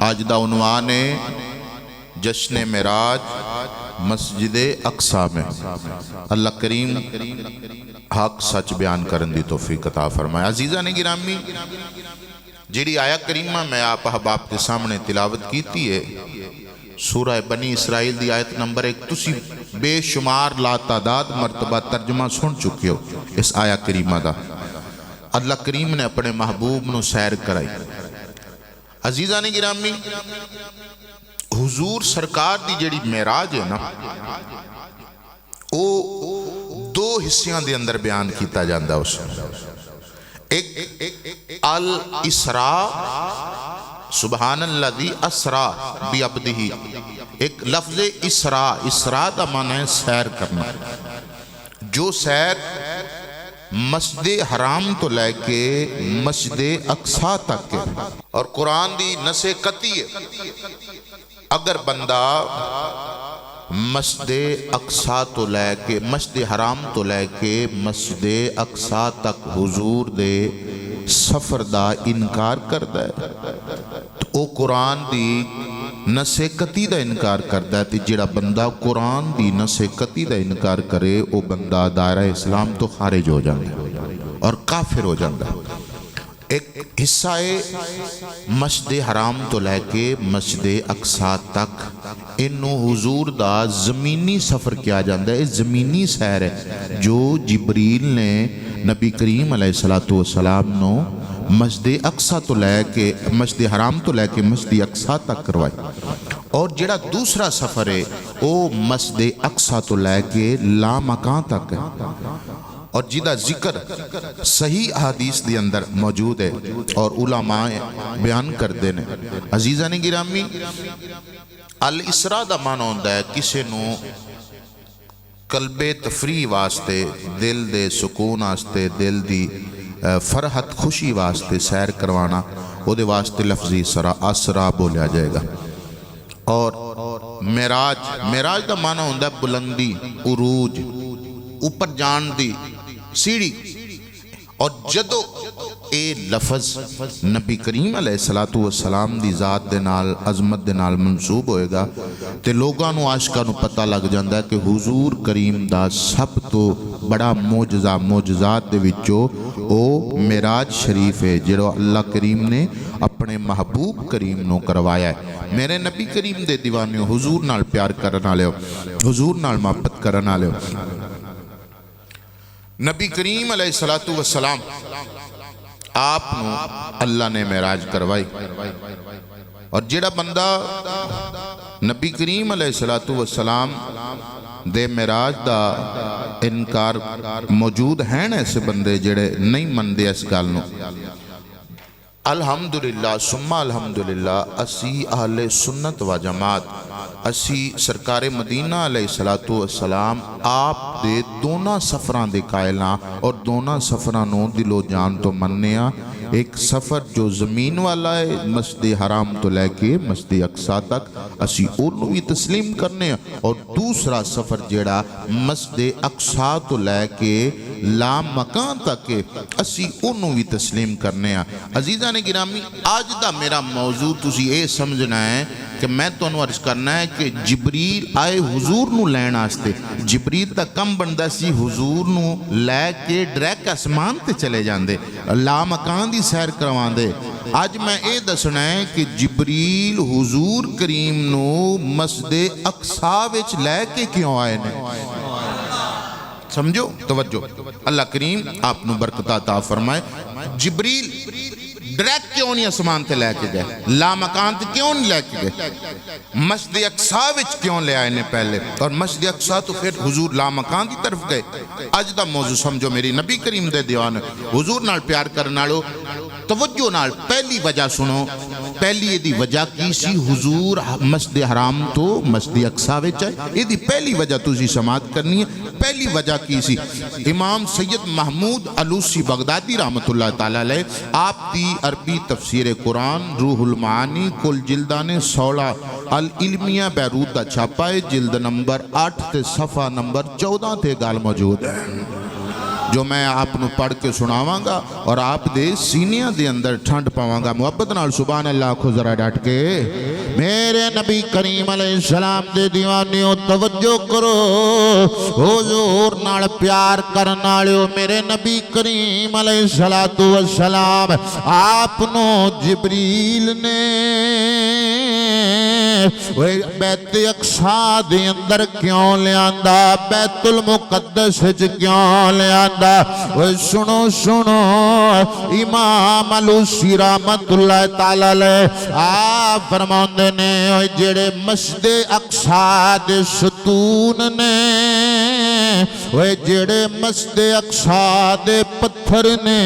آج دا عنوان ہے جشن معراج مسجد اقصیٰ میں۔ اللہ کریم حق سچ بیان کرن دی توفیق عطا فرمائے۔ عزیزان گرامی، جیڑی آیا کریمہ میں آپ احباب کے سامنے تلاوت کیتی ہے سورہ بنی اسرائیل دی آیت نمبر 1، تسی بے شمار لا تعداد مرتبہ ترجمہ سن چکے ہو اس آیا کریمہ دا۔ اللہ کریم نے اپنے محبوب نو سیر کرائی۔ عزیزان گرامی، حضور سرکار دی جڑی معراج ہے نا، او دو حصیاں دے اندر بیان کیتا جاندہ اس ایک الاسراء، سبحان اللذی اسراء بعبدہ، ایک لفظ اسراء، اسراء دا معنی ہے سیر کرنا، جو سیر مسجد حرام تو لے کے مسجد اقصیٰ تک ہے، اور قرآن دی نص قطعی ہے اگر بندہ مسجد اقصیٰ تو لے کے مسجد حرام تو لے کے مسجد اقصیٰ تک حضور دے سفر دا انکار کردا ہے تو او قرآن دی نص قطعی دا انکار کردا ہے۔ تے جڑا بندہ قرآن دی نص قطعی دا انکار کرے او بندہ دائرہ اسلام تو خارج ہو جاندہ اور کافر ہو جاندہ۔ ایک حصہ ہے مسجد حرام تو لے کے مسجد اقصیٰ تک، انہوں حضور دا زمینی سفر کیا جاندہ ہے، زمینی سیر ہے جو جبریل نے نبی کریم علیہ السلام نو مسجد اقصیٰ تو لے کے مسجد حرام تو لے کے مسجد اقصیٰ تک کروائی، اور جڑا دوسرا سفر ہے وہ مسجد اقصیٰ تو لے کے لامکان تک ہے، اور جدہ ذکر صحیح حدیث دی اندر موجود ہے اور علماء بیان کر دینے۔ عزیزان گرامی، الاسراء دا معنی ہوندہ ہے کسے نو قلب تفریح واسطے، دل دے سکون واسطے، دل دی فرحت خوشی واسطے سیر کروانا، او دے واسطے لفظی اسراء بولیا جائے گا۔ اور معراج دا معنی ہوندہ ہے بلندی، عروج، اوپر جان دی سیڑھی، اور جدو اے لفظ نبی کریم علیہ السلام دی ذات دے نال عظمت دے نال منصوب ہوئے گا تے لوگاں نو عاشقاں نو پتہ لگ جاندہ ہے کہ حضور کریم دا سب تو بڑا معجزات دے وچوں او معراج شریف ہے جڑا اللہ کریم نے اپنے محبوب کریم نو کروایا ہے۔ میرے نبی کریم دے دیوانے حضور نال پیار کرنا لے ہو، حضور نال محبت کرنا لے ہو۔ نبی کریم علیہ السلام آپ نو اللہ نے معراج کروائی، اور جڑا بندہ نبی کریم علیہ السلام دے معراج دا انکار موجود ہیں ایسے بندے جڑے نہیں مندے اس گل نو، الحمدللہ ثم الحمدللہ اسی اہل سنت و جماعت، اسی سرکار مدینہ علیہ السلام آپ دے دونوں سفران دے قائلہ اور دونوں سفران نو دل و جان تو منیا۔ ایک سفر جو زمین والا ہے مسجد حرام تو لے کے مسجد اقصیٰ تک اسی انہوں بھی تسلیم کرنے ہیں، اور دوسرا سفر جیڑا مسجد اقصیٰ تو لے کے لامکان تک اسی انہوں بھی تسلیم کرنے ہیں۔ عزیزان گرامی، آج دا میرا موضوع تسی اے سمجھنا ہے کہ میں تو انہوں عرض کرنا ہے کہ جبریل آئے حضور نو لین آستے، جبریل تا کم بندہ سی حضور نو لے کے ڈریک اسمان تے چلے جاندے، لامکان دی سیر کروان دے۔ آج میں اے دسنا ہے کہ جبریل حضور کریم نو مسجد اقصیٰ وچ لے کے کیوں آئے نے؟ سمجھو، توجہ، اللہ کریم آپ نو برکت عطا فرمائے۔ جبریل ڈریک کیوں نہیں اسمان تے لے کے گئے، لامکان تے کیوں نہیں لے کے گئے، مسجد اقصیٰ وچ کیوں لے آئے نے پہلے، اور مسجد اقصیٰ تو پھر حضور لامکان دی طرف گئے۔ آج دا موضوع سمجھو میری نبی کریم دے دیوان، حضور نال پیار کرنالو توجہ نال پہلی وجہ سنو، پہلی دی وجہ کی سی حضور مسجد حرام تو مسجد اقصیٰ وچ آئے، یہ دی پہلی وجہ تُسی سماعت کرنی ہے۔ پہلی وجہ کی سی امام سید محمود علوسی بغدادی رحمت اللہ تعالیٰ علیہ، آپ دی عربی تفسیر قرآن روح المعانی کل جلدان 16 العلمیہ بیروت دا چھاپا ہے، جلد نمبر 8 تے صفحہ نمبر 14 تے گال موجود ہے۔ جو میں آپ نو پڑھ کے سناواں گا اور آپ دے سینیاں دے اندر ٹھنڈ پاواں گا. محبت نال سبحان اللہ کو ذرا ڈٹ کے. میرے نبی کریم علیہ السلام دے دیوانیوں توجہ کرو. حضور نال پیار کرن والےو میرے نبی کریم علیہ السلام آپ نو جبریل نے بیت اقصی دے اندر کیوں لیاندا, بیت المقدس وچ کیوں لیاندا؟ سنو سنو امام علوسی رحمت اللہ تعالی علیہ آپ فرماندے نے جڑے مسجد اقصی دے ستون نے, جڑے مسجد اقصی دے پتھر نے,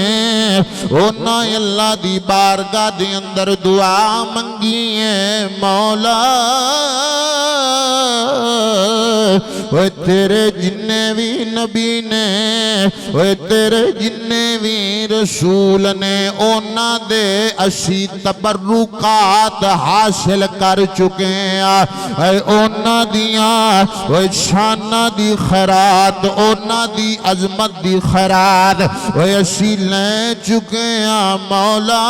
اونا اللہ دی بارگاہ دے اندر دعا منگی ہے مولا تیرے جننے بھی نبی نے, تیرے جننے بھی رسول نے, اونا دے اسی تبرکات حاصل کر چکے ہیں, اونا دیاں شانہ دی خیرات, اونا دی عظمت دی خیرات اسی لے چکے ہیں مولا.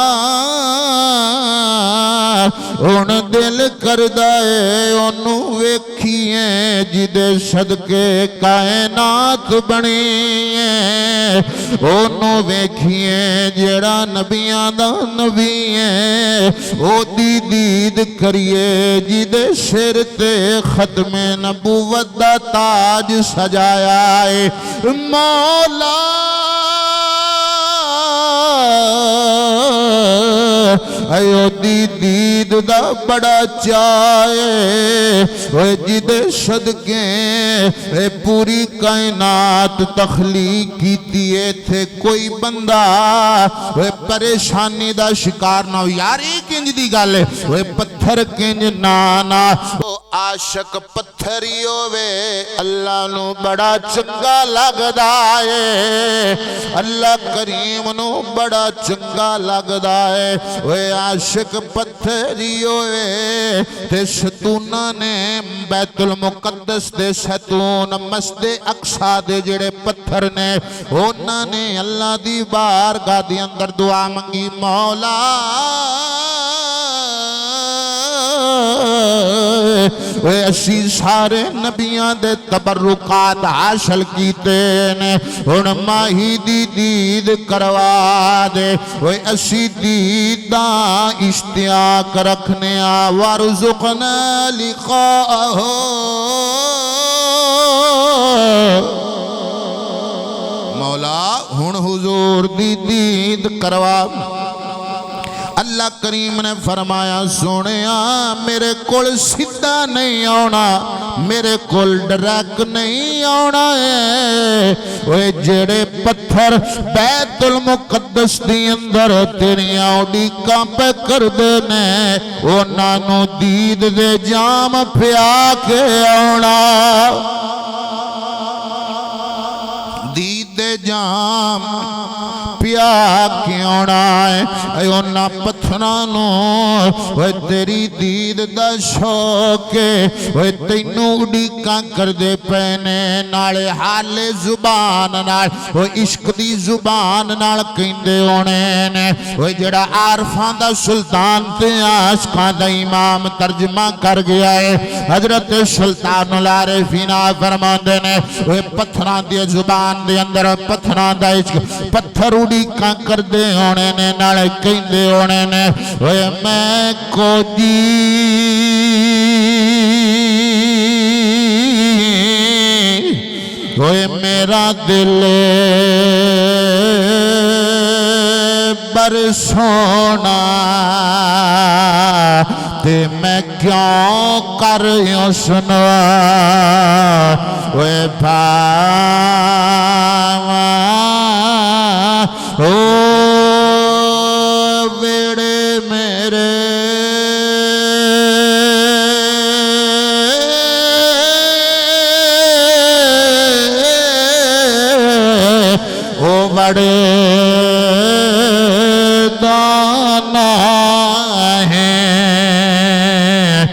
ان دل کردائے انو ویکھیے جدے صدقے کائنات بنی ہے, انو ویکھیے جڑا نبیاں دا نبی ہے, او دی دید کریے جدے سر تے ختم نبوت دا تاج سجایا ہے مولا. ایو دی دید دا بڑا چاہے جدے صدقے پوری کائنات تخلیق کیتیے تھے, کوئی بندہ پریشانی دا شکار نہ ہو. یار ایک انج دی گل ہے پتھر کنج نانا عاشق پتھری ہوئے اللہ نو بڑا چنگا لگدا ہے, اللہ کریم نو بڑا چنگا لگدا ہے. عاشق پتھری ہوئے تے ستونہ نے بیت المقدس دے ستون مسجد اقصی دے جڑے پتھر نے, اونا نے اللہ دی بارگاہ دی اندر دعا منگی مولا اسی سارے نبیاں دے تبرکات حاصل کیتے نے, ان ماہی دی دید کروا دے, اسی دید دا اشتیاق رکھنے وارزقنا لقاءہ. مولا ہن حضور دی دید کروا. اللہ کریم نے فرمایا سونیا میرے کول سیدھا نہیں آنا, میرے کول ڈرک نہیں آنا ہے. اوے جڑے پتھر بیت المقدس دی اندر تیریاں اڈیکاں پہ کر دے نے, اونا نو دید دے جام پیا کے آنا, دید دے جام پیا کے آنا ہے. اونا پتھرانو تیری دید دا شوق ہے, تینوں اڈیکاں کر دے پینے نالے حال زبان نال, عشق دی زبان نال کہندے ہونے نے. جڑا عارفاں دا سلطان تے عاشقاں دا امام ترجمہ کر گیا ہے حضرت سلطان العارفین فرماندے نے پتھراں دی زبان دے اندر پتھراں دا عشق, پتھر اڈیکاں کر دے ہونے نے نالے کہندے ہونے نے میں کو دی میرا دل برسونا تے میں کیوں کر یوں سنا ویڑے میرے بڑے دانا ہیں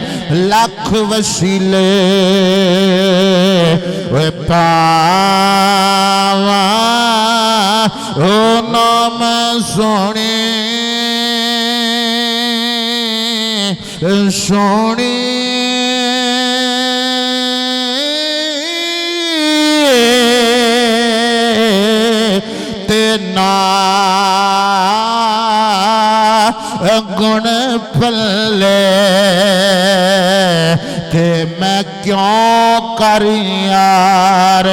لاکھ وسیلے پاواں او نام سونے سونے تینا گن پلے کہ میں کیوں کر یار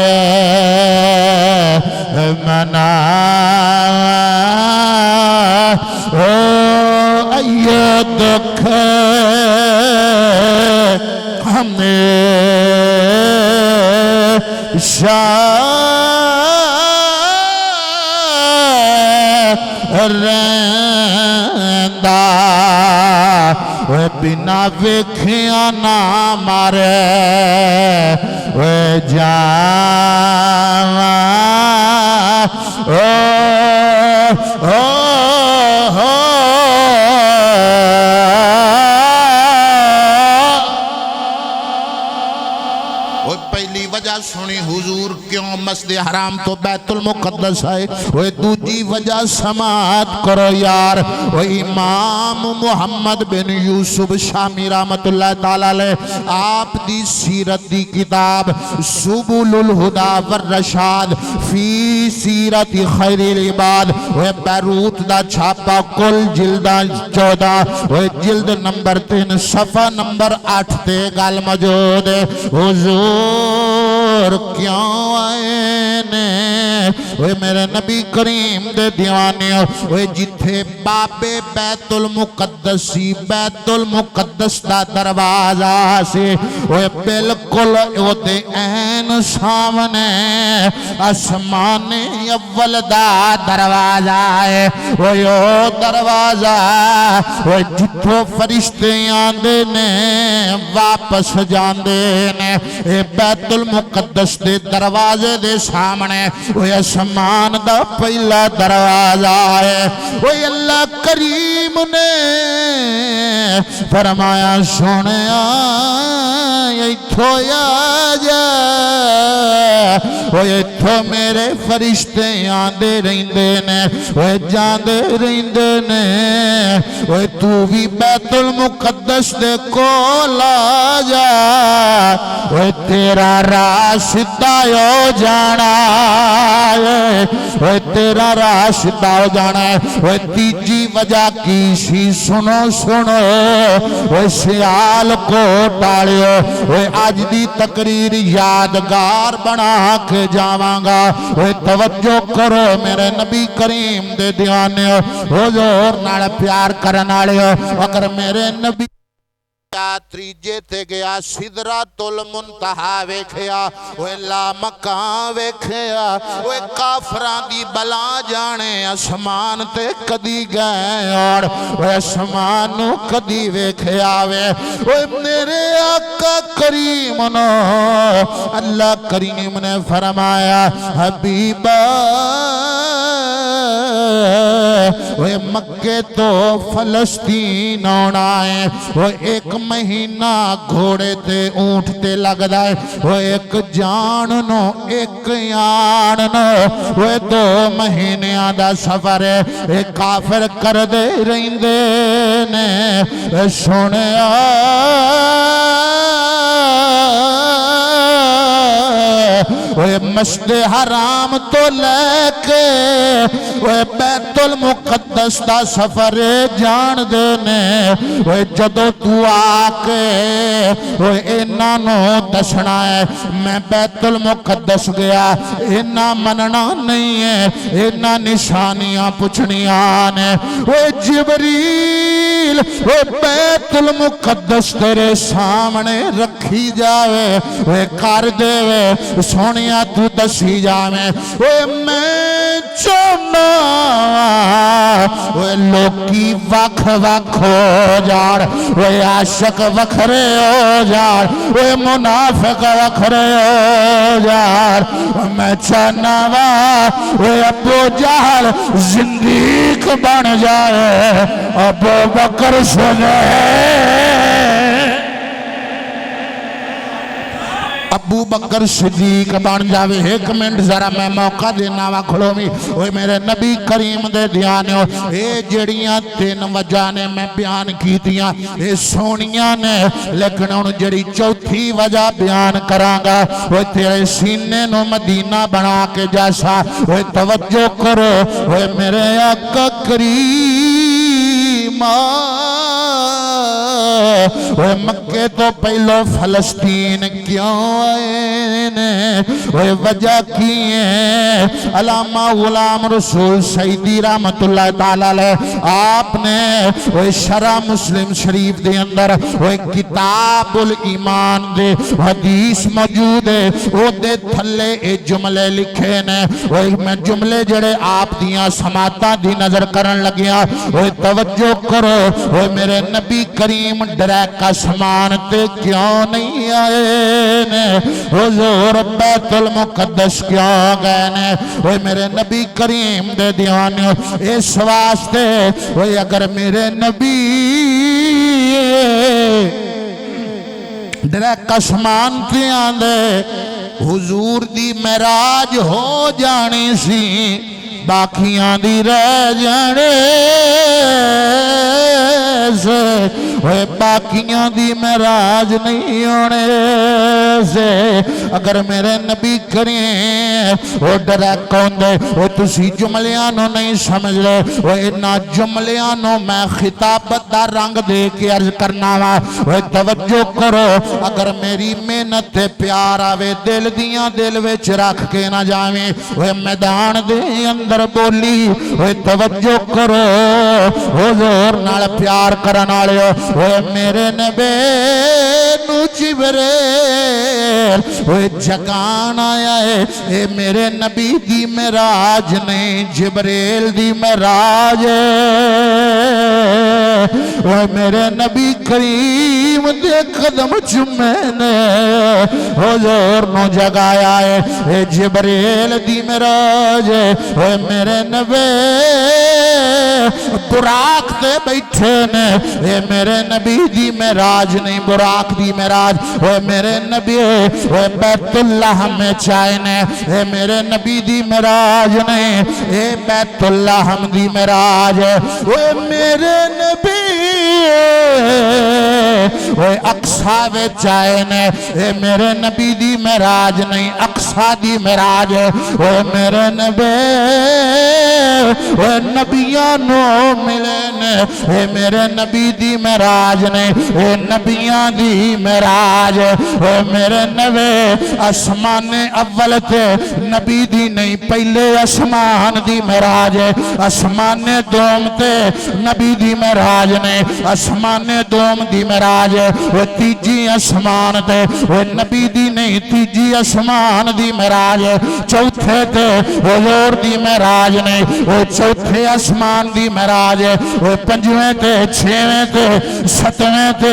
منا یہ دکھ ہمیں رہندا وہ بنا ویکھیا نہ مارے وہ جاواں پہلی وجہ سنی حضور کیوں مسجد حرام تو بیت المقدس ہے وہ دوجی وجہ سماعت کرو یار وہ امام محمد بن یوسف شامی رحمت اللہ تعالیٰ علیہ آپ دی سیرت دی کتاب سبل الہدا والرشاد فی سیرت خیر العباد وہ بیروت دا چھاپا کل جلدہ 14 وہ جلد نمبر 3 صفحہ نمبر 8 تے گال موجود ہے حضور کیوں آئے نے وہ میرے نبی کریم دے دیوانے وہ جتھے باب بیت المقدسی بیت المقدس دا دروازہ سے وہ بالکل وہ دے این سامنے اسمان اول دا دروازہ ہے وہ یو دروازہ وہ جتھو فرشتے آندے نے واپس جاندے نے بیت المقدس دے دروازے دے سامنے وہ اسمان دا پہلا دروازہ ہے وہ اللہ کریم نے فرمایا سونے ایتھو یا جا وہ ایتھو میرے فرشتے آندے رہندے نے وہ جاندے رہندے نے وہ تو بھی بیت المقدس دے کولا جا وہ تیرا راشدہ ہو جانا ہے وہ تیرا راشدہ ہو جانا ہے وہ تیجی وجہ کی سی سنو سنو وہ سیال کو ٹالیو وہ آج دی تقریر یادگار بنا کے جاواں گا وہ توجہ کرو میرے نبی کریم دے دیوانے حضور نال پیار کرنالے اگر میرے نبی تریجے تے گیا سدرۃ المنتہا ویکھیا وہ لا مکان ویکھیا وہ کافران دی بلا جانے اسمان تے کدی گئے اور وہ اسمان کدی ویکھیا وہ میرے آقا کریم نو اللہ کریم نے فرمایا حبیبہ وہ مکے تو فلسطین ہونا ہے وہ ایک مہینہ گھوڑے تے اونٹ تے لگ دائے وہ ایک جان نو ایک یان نو وہ 2 مہینے آدھا سفر ہے ایک کافر کر دے رہندے نے سونے وہ مسجد حرام تو لے کے وہ بیت المقدس دا سفر جان دینے وہ جدو تو آکے وہ انہوں دسنا ہے میں بیت المقدس گیا انہاں مننا نہیں ہے انہاں نشانیاں پچھنیاں نے وہ جبریل وہ بیت المقدس تیرے سامنے رکھی جاوے وہ کر دے سونیا تو دسی جاوے وہ میں چونا وہ لوکی وکھ وکھ ہو جار وہ عاشق وکھرے ہو جار وہ منافق وکھرے ہو جار میں چاہنا وہ ابو جہل زندیق بن جائے ابو بکر سنے ابو بکر صدیق بن جاوے. ایک منٹ ذرا میں موقع دینا وا کھلوویں. اوے میرے نبی کریم دے دیانو اے جڑیاں 3 وجہ نے میں بیان کیتیاں اے سونیاں نے, لیکن ہن جڑی چوتھی وجہ بیان کراں گا اوے تیرے سینے نو مدینہ بنا کے جیسا. اوے توجہ کرو اوے میرے آقا کریم اوے مکے تو پہلو فلسطین کیوں آئے نے؟ اوے وجہ کی ہے؟ علامہ غلام رسول سیدی رحمت اللہ تعالیٰ علیہ آپ نے اوے شرح مسلم شریف دے اندر اوے کتاب الایمان دے حدیث موجود ہے. او دے تھلے اے جملے لکھے نے. اوے میں جملے جڑے آپ دیاں سماعتاں دی نظر کرن لگیا. اوے توجہ کرو اوے میرے نبی کریم ڈریک کا سامان تے کیوں نہیں آئے نے؟ حضور بیت المقدس کیوں گئے نے؟ اوے میرے نبی کریم دے دیوانیوں اس واسطے اوے اگر میرے نبی ڈریک کا سامان تے آندے حضور دی معراج ہو جانی سی, باقیاں دی رہ جانے سے. اوے باقیاں دی معراج نہیں ہونے سے. اگر میرے نبی کریم او ڈریک ہوندے او تسی جملیاں نو نہیں سمجھ لے. او انہاں جملیاں نو میں خطابت دا رنگ دے کے عرض کرنا وا. او توجہ کرو اگر میری محنت تے پیار آوے دل دیاں دل وچ رکھ کے نہ جاویں. او میدان دے اندر بولی او توجہ کرو حضور نال پیار کرن والے اوے میرے نبی نو جبریل اوے جگان آیا ہے. اے میرے نبی دی معراج نہیں جبریل دی معراج ہے. اوے میرے نبی کریم دے قدم چومے نے حضور نو جگایا ہے. اے جبریل دی معراج ہے. اوے میرے نبی براق تے بیٹھے نے. اے میرے نبی دی معراج نہیں براق دی معراج. اے میرے نبی اے بیت اللہ میں چائے نے. اے میرے نبی دی معراج نہیں اے بیت اللہ دی معراج ہے. اے میرے نبی اے اقصا وچ آئے نے. اے میرے نبی دی معراج نہیں اقصا دی معراج ہے. اے میرے نبی اے نبیاں نو ملے نے. اے میرے نبی دی معراج نے اے نبیاں دی معراج. اے میرے نبی اسمان اول تے نبی دی نہیں پہلے اسمان دی معراج ہے. اسمان دوم تے نبی دی معراج نے اسمان دوم دی معراج ہے. وہ تیجی اسمان تے وہ نبی دی نہیں تیجی اسمان دی معراج ہے. چوتھے تے حضور دی معراج نے وہ چوتھے اسمان دی معراج ہے. وہ پنجویں تے چھویں تے ستویں تے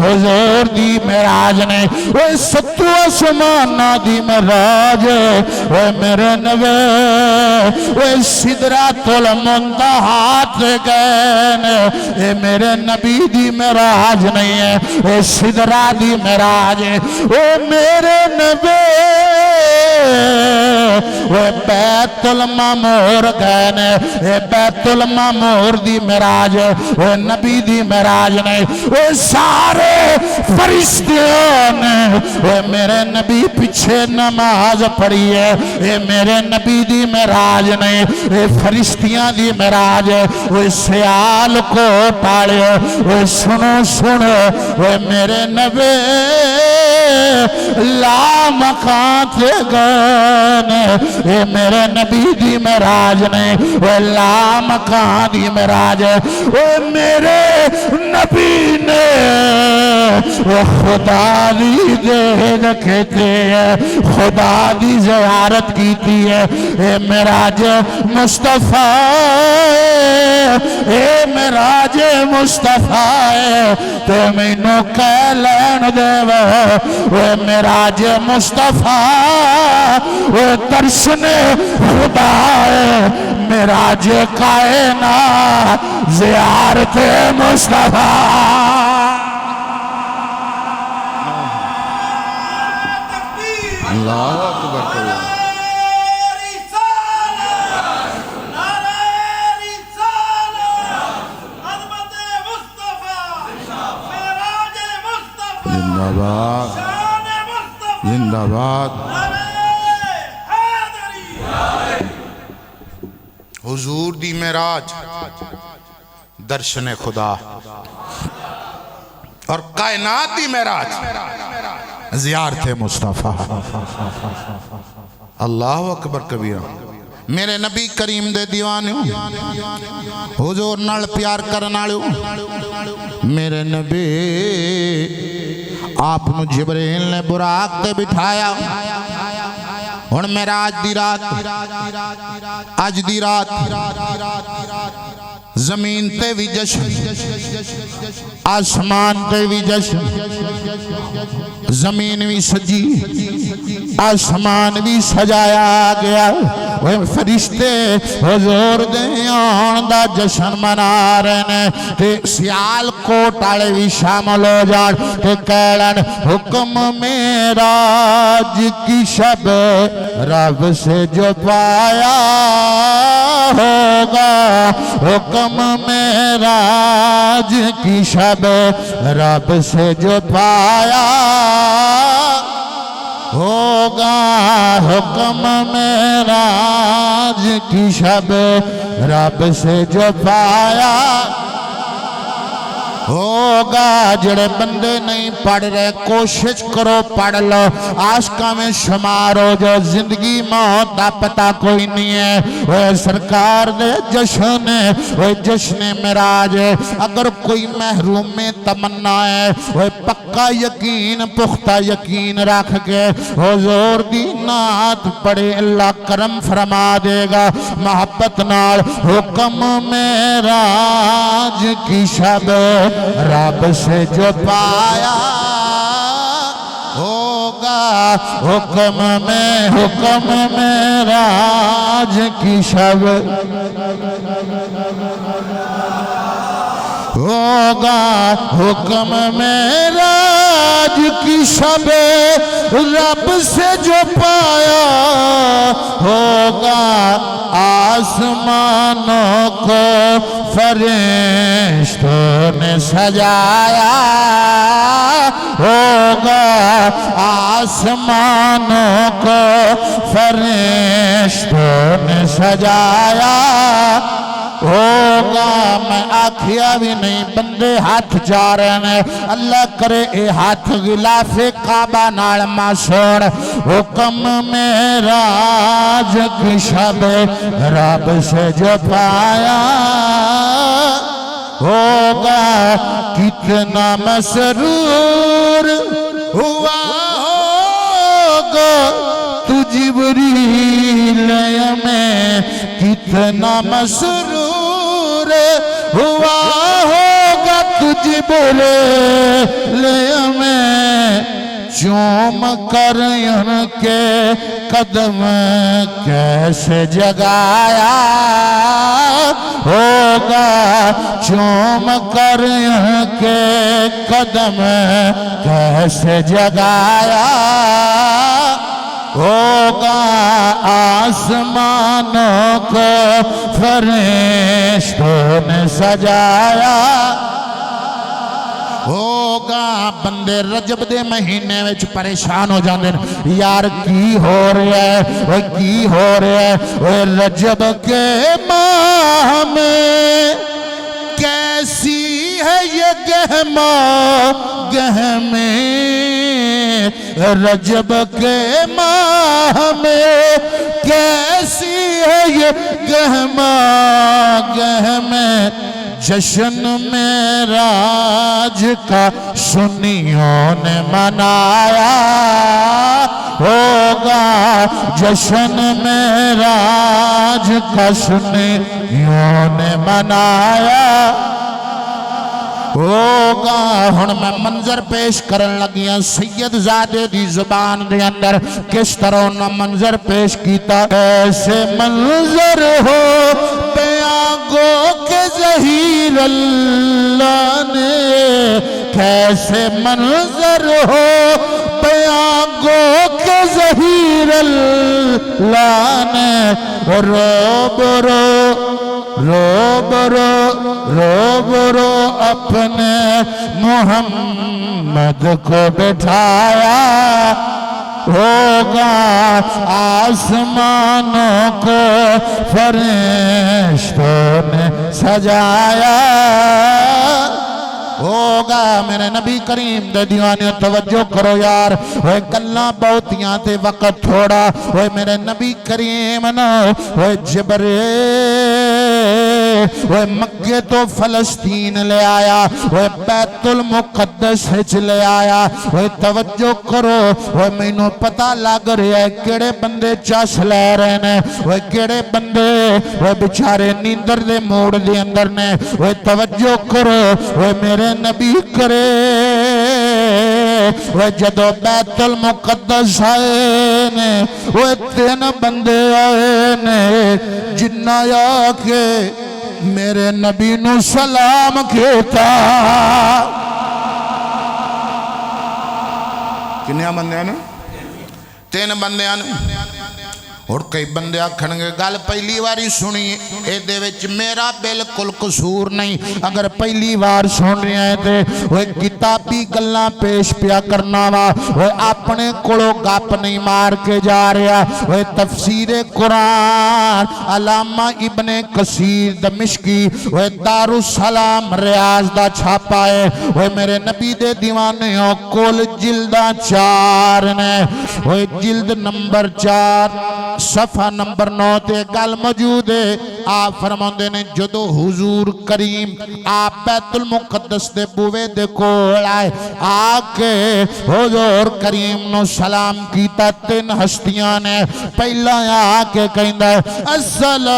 حضور دی معراج نے وہ ستو اسمان دی معراج ہے. وہ میرے نبی وہ سدرۃ المنتہا تے گئے نے. اے میرے نبی دی معراج نہیں ہے اے سدرہ دی معراج ہے. او میرے نبی وہ بیت المعمور گئے نے. اے بیت المعمور دی معراج ہے. وہ نبی دی معراج نہیں. وہ سارے فرشتوں نے وہ میرے نبی پیچھے نماز پڑھی ہے. اے میرے نبی دی معراج نہیں اے فرشتیاں دی معراج ہے. وہ سیال کو ٹالے وہ سنو سنو وہ میرے نبی لا مکان تے گانے. اے میرے نبی دی معراج نے وہ لا مکان دی معراج ہے. وہ میرے نبی نے وہ خدا دی دید کہتے ہیں خدا دی زیارت کیتی ہے. اے معراج مصطفیٰ اے معراج مصطفیٰ تو مینوں کہہ لین دے وہ معراج مصطفیٰ وہ درشن خدا ہے. معراج کائنات زیارت مصطفیٰ. اللہ اکبر کبیرہ زندہ باد زندہ باد حضور دی معراج درشن خدا اور کائنات دی معراج زیارت مصطفیٰ اللہ اکبر کبیرہ میرے نبی کریم دے دیوانے حضور نال پیار کرنالو میرے نبی آپ نو جبریل نے براق تے بٹھایا ہن معراج دی رات اج دی رات زمین تے بھی جشن آسمان تے بھی جشن زمین بھی سجی آسمان بھی سجایا گیا وہ فرشتے حضور دے آن دا جشن منا رہے ہیں تے سیال کوٹ آلے بھی شامل ہو جان تے کہلن حکم معراج کی شب رب سے جو پایا ہوگا حکم معراج کی شب رب سے جو پایا ہوگا حکم معراج کی شب رب سے جو پایا ہوگا جڑے بندے نہیں پڑھ رہے کوشش کرو پڑھ لو عاشقاں میں شمار ہو جو زندگی موت دا پتہ کوئی نہیں ہے وہ سرکار دے جشن ہے وہ جشن معراج ہے اگر کوئی محروم میں تمنا ہے وہ پکا یقین پختہ یقین رکھ کے حضور دی نعت پڑھے اللہ کرم فرما دے گا محبت نال حکم معراج کی شب رب سے جو پایا ہوگا حکم معراج کی شب ہوگا حکم معراج کی شب رب سے جو پایا ہوگا آسمانوں کو فرشتوں نے سجایا ہوگا آسمانوں کو فرشتوں نے سجایا ہوگا میں آکھیا بھی نہیں بندے ہاتھ جا رہے ہیں اللہ کرے اے ہاتھ غلاف کعبہ نال معصور حکم معراج کی شب رب سے جو پایا ہوگا کتنا مسرور ہوا ہوگا تو جبریل میں کتنا مسرور ہوا ہوگا تو جبریل میں چوم کر ان کے قدم کیسے جگایا ہوگا چوم کر ان کے قدم کیسے جگایا ہوگا آسمانوں کو فرشتوں نے سجایا ہوگا بندے رجب دے مہینے وچ پریشان ہو جاندے یار کی ہو رہا ہے وہ کی ہو رہا ہے وہ رجب کے ماہ میں کیسی ہے یہ گہما گہمے رجب کے ماہ میں کیسی ہے یہ گہما گہمے جشن معراج کا سنیوں نے منایا ہوگا جشن معراج کا سنیوں نے منایا ہوگا ہن میں منظر پیش کرن لگیاں سید زادے دی زبان دے اندر کس طرح انہاں منظر پیش کیتا ایسے منظر ہو بیاں گو کے ظہیر اللہ نے کیسے منظر ہو بیاں گو کے ظہیر اللہ نے رو اپنے محمد کو بٹھایا ہوگا آسمانوں کو فرشتوں نے سجایا ہوگا میرے نبی کریم دے دیوانے توجہ کرو یار ہوئے گلاں بہتیاں تے وقت تھوڑا ہوئے میرے نبی کریم نا ہوئے جبریل وہ مکہ تو فلسطین لے آیا وہ بیت المقدس لے آیا وہ توجہ کرو وہ مینوں پتہ لگ رہا ہے کیڑے بندے چاس لے رہے نے وہ کیڑے بندے وہ بیچارے نیندر دے موڑ دے اندر نے وہ توجہ کرو وہ میرے نبی کرے وہ جدو بیت المقدس آئے نے وہ 3 بندے آئے نے جنہ یا کے میرے نبی نو سلام کیتا کنیا بندے ہیں 3 بندے ہیں اور کئی بندے آکھن گے گل پہلی واری سنی اے دے وچ میرا بالکل قصور نہیں اگر پہلی بار سن رہے ہیں تے وہ کتابی گلاں پیش پیا کرنا وا وہ اپنے کولو گپ نہیں مار کے جا رہا وہ تفسیر قرآن علامہ ابن کثیر دمشقی وہ دارالسلام ریاض دا چھاپا ہے وہ میرے نبی دے دیوانے ہو کل جلدہ 4 نے وہ جلد نمبر 4 صفحہ نمبر 9 تے گل موجود ہے آپ فرماندے نے جدو حضور کریم آپ بیت المقدس دے بوے دے کول آئے آکے حضور کریم نو سلام کیتا 3 ہستیاں نے پہلا آکے کہندہ ہے السلام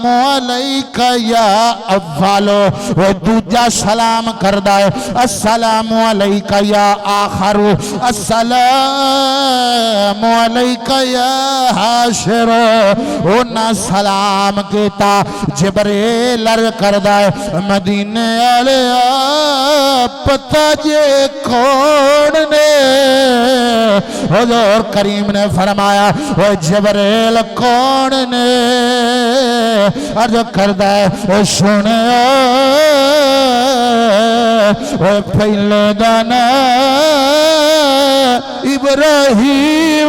علیکہ یا اولو وہ دوجہ سلام کردہ ہے السلام علیکہ یا آخرو السلام علیکہ یا حاشر اونا سلام کیتا جبریل کردہ ہے مدینے علیہ پتہ جے کون نے حضور کریم نے فرمایا وہ جبریل کون نے عرض کردہ ہے سنے وہ پہلے دانا ابراہیم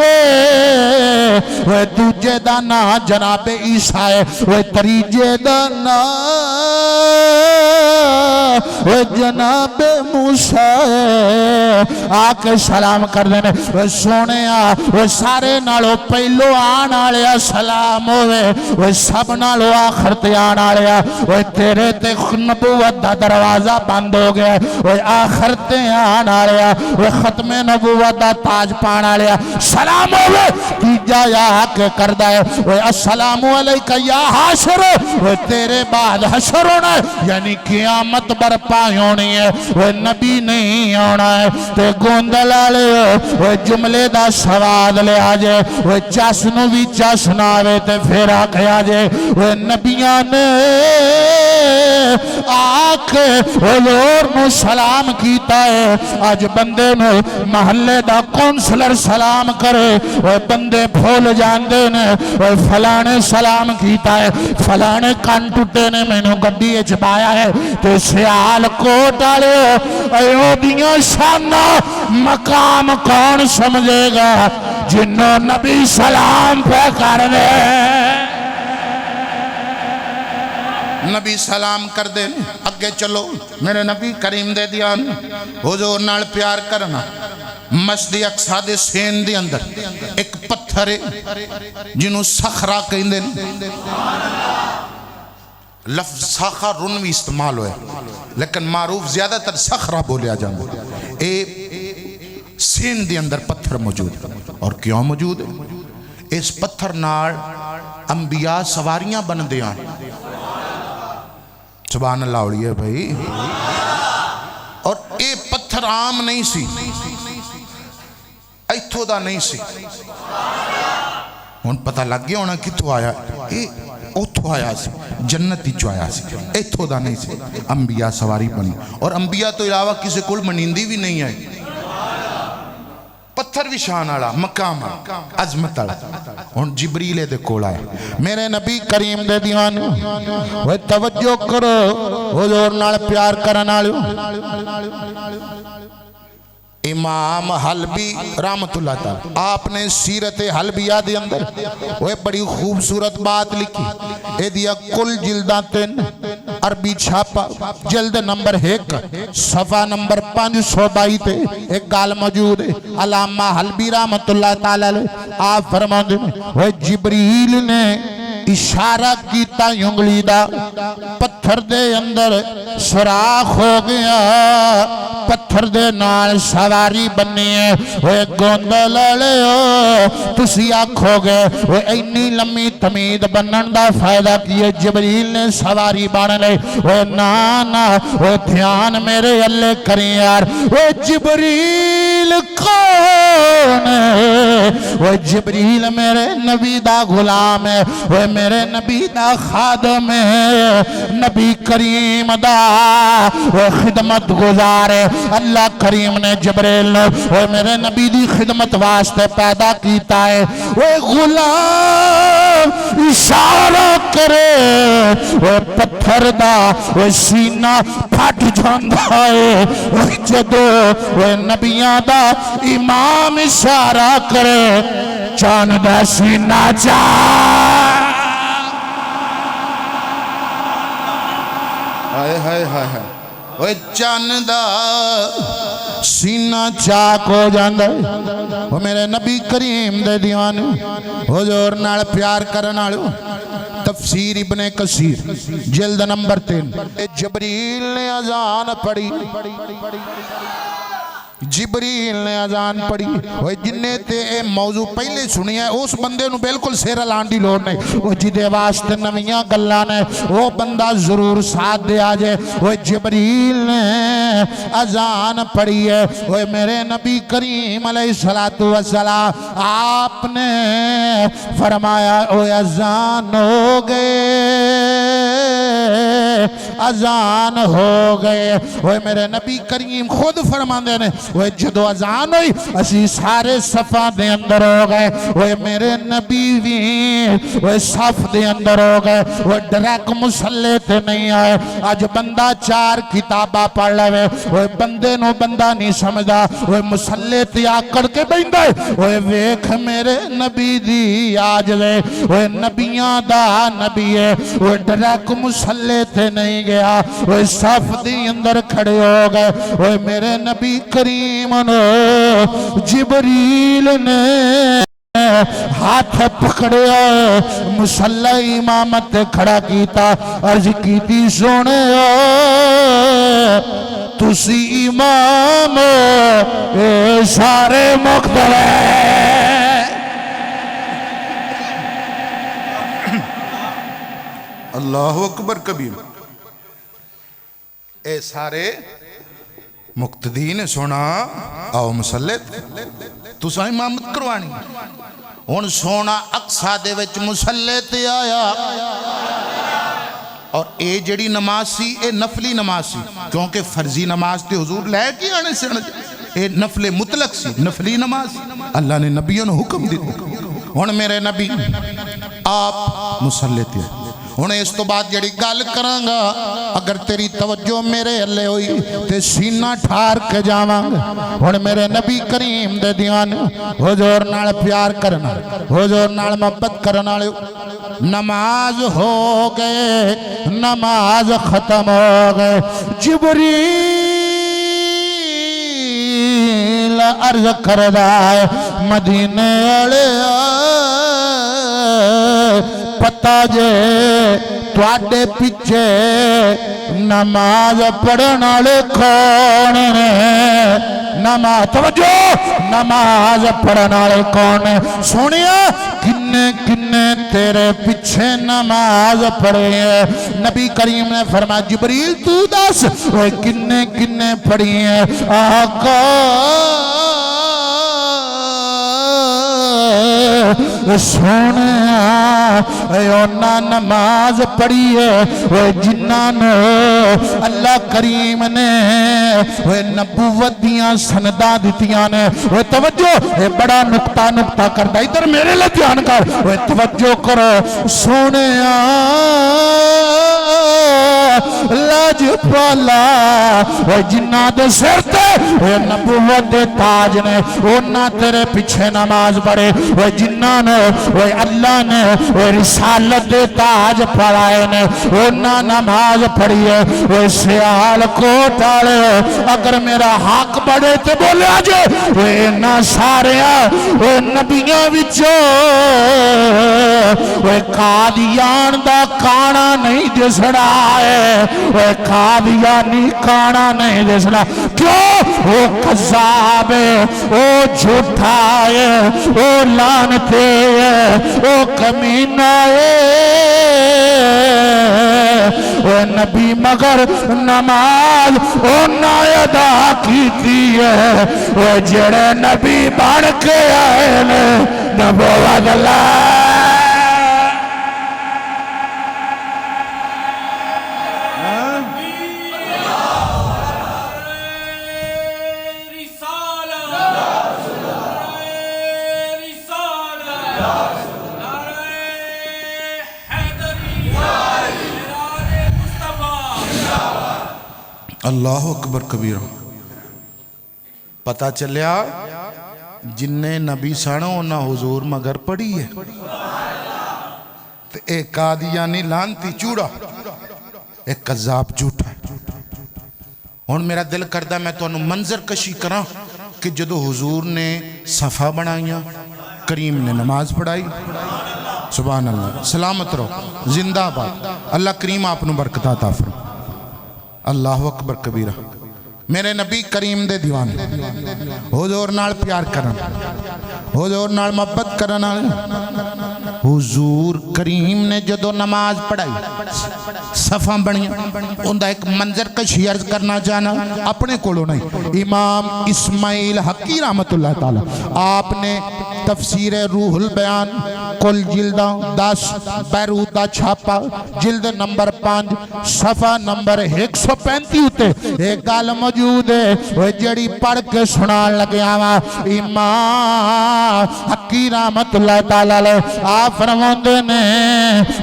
وہ دوجے دانا جناب عیسیٰ وہ تریجے دانا وہ جناب موسیٰ آکے سلام کر دینے وہ سونے وہ سارے نالو پہلو آن آلیا سلام ہوئے وہ سب نالو آخر تے آن آلیا وہ تیرے تے نبوت دا دروازہ بند ہو گیا وہ آخر تے آن آلیا وہ ختم نبوت دا تاج پان آلیا سلام ہوئے تیجا یا آکے کردہ ہے وہ السلام علیکہ یا حاشر وہ تیرے بعد حشر ہونا ہے یعنی قیامت برپا ہونی ہے وہ نبی نہیں ہونا ہے تے گوندل آلے وہ جملے دا سواد لے آجے وہ چاسنو بھی چاسنا آوے تے پھر آکے آجے وہ نبیاں نے آکے حضور نو سلام کیتا ہے آج بندے نو محلے دا کونسلر سلام کرے وہ بندے بھول جاندے نے وہ فلانے سلام کیتا ہے فلانے کان ٹوٹے نے میں نو گڈی اچبایا ہے تو سیال کوٹ آلے ایو دیاں شانہ مقام کون سمجھے گا جنہوں نبی سلام پہ کر دے نبی سلام کر دے اگے چلو میرے نبی کریم دے دیان حضور نال پیار کرنا مسجد اقصی دے سین دے اندر ایک پتھر ہے جنہوں صخرہ کہیں دے لفظ صخرہ رنوی استعمال ہوئے لیکن معروف زیادہ تر صخرہ بولیا جاندے اے سین دے اندر پتھر موجود ہے اور کیوں موجود ہے اس پتھر نال انبیاء سواریاں بن دیاں سبحان اللہ علیہ بھائی اور اے پتھر عام نہیں سی ایتھو دا نہیں سی ان پتہ لگ گیا ہونا کتو آیا اے اوتھو آیا سی جنتی چو آیا سی ایتھو دا نہیں سی انبیاء سواری بنی اور انبیاء تو علاوہ کسی کل منیندی بھی نہیں آئی پتھر وشان والا مقام عظمت والا ہن جبریل دے کول آئے میرے نبی کریم دے دیوان وہ توجہ کرو حضور نال پیار کرن والو امام حلبی رحمت اللہ تعالی آپ نے سیرت حلبیہ دے اندر وہ بڑی خوبصورت بات لکھی اے دیا کل جلداں تین عربی چھاپا جلد نمبر 1 صفحہ نمبر 522 تے ایک گال موجود ہے علامہ حلبی رحمت اللہ تعالی آپ فرماندے وہ جبریل نے اشارہ کیتا انگلی دا پتھر دے اندر سوراخ ہو گیا پتھر دے نال سواری بنی ہے وہ گوندل لڑے تسی آکھو گے وہ اینی لمبی تمید بنن دا فائدہ کیے جبریل نے سواری بن لے وہ نانا وہ دھیان میرے اللہ کریں یار وہ جبریل کون ہے وہ جبریل میرے نبی دا غلام ہے وہ میرے نبی دا خادم ہے نبی کریم دا وہ خدمت گزارے اللہ کریم نے جبریل نے وہ میرے نبی دی خدمت واسطے پیدا کیتا ہے وہ غلام اشارہ کرے وہ پتھر دا وہ سینہ پھٹ جاندہ ہے وہ جدو وہ نبیاں دا امام اشارہ کرے چاند دا سینہ ہائے ہائے ہائے ہائے وہ چاندہ سینہ چاک ہو جاندہ وہ میرے نبی کریم دے دیوانے حضور نال پیار کرنالو تفسیر ابن کثیر جلد نمبر 3 جبریل نے اذان پڑھی جبریل نے اذان پڑھی وہ جنہیں تے اے موضوع پہلے سنی ہے اس بندے نو بالکل سیرہ لانڈی لوڑ نہیں وہ جدے واسطے نویاں گلان ہے وہ بندہ ضرور ساتھ دے آجے وہ جبریل نے اذان پڑھی ہے وہ میرے نبی کریم علیہ السلام آپ نے فرمایا وہ اذان ہو گئے اذان ہو گئے وہ میرے نبی کریم خود فرماندے نے وہ جدو اذان ہوئی اسی سارے صفہ دے اندر ہو گئے وہ میرے نبی بھی وہ صف دے اندر ہو گئے وہ ڈریک مسلح تے نہیں آئے آج بندہ 4 کتابہ پڑھ لے وہ بندے نو بندہ نہیں سمجھا وہ مسلح تے آکڑ کے بیندہ وہ ویکھ میرے نبی دی آج لے وہ نبیاں دا نبی ہے وہ ڈریک مسلح تے نہیں گیا وہ صف دے اندر کھڑے ہو گئے وہ میرے نبی کریم جبریل نے ہاتھ پکڑیا مصلی امامت کھڑا کیتا عرض کیتی سونے تسی امام اے سارے مقتدی اللہ اکبر کبیر اے سارے مقتدی نے سونا آؤ مسلط تو سا امامت کروانی ہون سونا اقصا دے وچ مسلط آیا اور اے جڑی نماز سی اے نفلی نماز سی کیونکہ فرضی نماز تے حضور لے کی آنے سے اے نفل مطلق سی نفلی نماز اللہ نے نبیوں نے حکم دی ہون میرے نبی آپ مسلط آیا ہن اس تو بعد جڑی گل کرانگا اگر تیری توجہ میرے اللہ ہوئی تے سینہ ٹھار کے جاواں ہن میرے نبی کریم دے دیوان حضور نال پیار کرنا حضور نال محبت کرنا نماز ہو گئے نماز ختم ہو گئے جبریل عرض کردہ ہے مدینے والے پتہ جے تواڈے پیچھے نماز پڑھن والے کون نے نماز توجہ نماز پڑھن والے کون نے سنیا کنے کنے تیرے پیچھے نماز پڑھے ہیں نبی کریم نے فرمایا جبریل تو دس وہ کنے کنے پڑھی ہیں آقا سونے اونا نماز پڑھی ہے جنہاں نے اللہ کریم نے نبوت دیاں سنداں دتیاں نے توجہ بڑا نقطہ کرتا ادھر میرے لئے دھیان کر توجہ کرو سونے لاج پالا جنہ دے سر تے نبوت دے تاج نے اونا تیرے پیچھے نماز پڑھے جنہ نے اللہ نے رسالت دے تاج پڑھائے نے اونا نماز پڑھیے سیال کو ٹالے اگر میرا حق بڑھے تے بولے آجے اینا سارے نبیوں وچوں قادیان دا کانا نہیں دس رہا ہے قادیانی کانا نہیں دس رہا کیوں وہ قذاب ہے وہ جھوٹا ہے وہ لانتے ہے وہ کمینہ ہے وہ نبی مگر نماز وہ نائدہ کیتی ہے وہ جڑے نبی بڑھ کے آئے نبوت اللہ اللہ اکبر کبیرہ پتہ چلیا جننے نبی سانا ہونا حضور مگر پڑھی ہے ایک قادیانی لانتی چوڑا ایک قذاب جھوٹا ہون میرا دل کردہ میں تو انہوں منظر کشی کرا کہ جدو حضور نے صفحہ بنائیاں کریم نے نماز پڑھائی سبحان اللہ سلامت رہو زندہ باد اللہ کریم آپ نو برکت عطا فرمائے اللہ اکبر کبیرہ میرے نبی کریم دے دیوان حضور نال پیار کرن حضور نال محبت کرن حضور کریم نے جدو نماز پڑھائی صفحہ بنیاں اندہ ایک منظر کشی عرض کرنا چاہنا اپنے کولو نہیں امام اسماعیل حقی رحمت اللہ تعالی آپ نے تفسیر روح البیان کل جلدہ 10 بیروتہ چھاپا جلد نمبر 5 صفحہ نمبر 135 ہوتے ایک گال موجود ہے وہ جڑی پڑھ کے سنان لگے آما امام حقی رحمت اللہ تعالی آپ فرماندے نے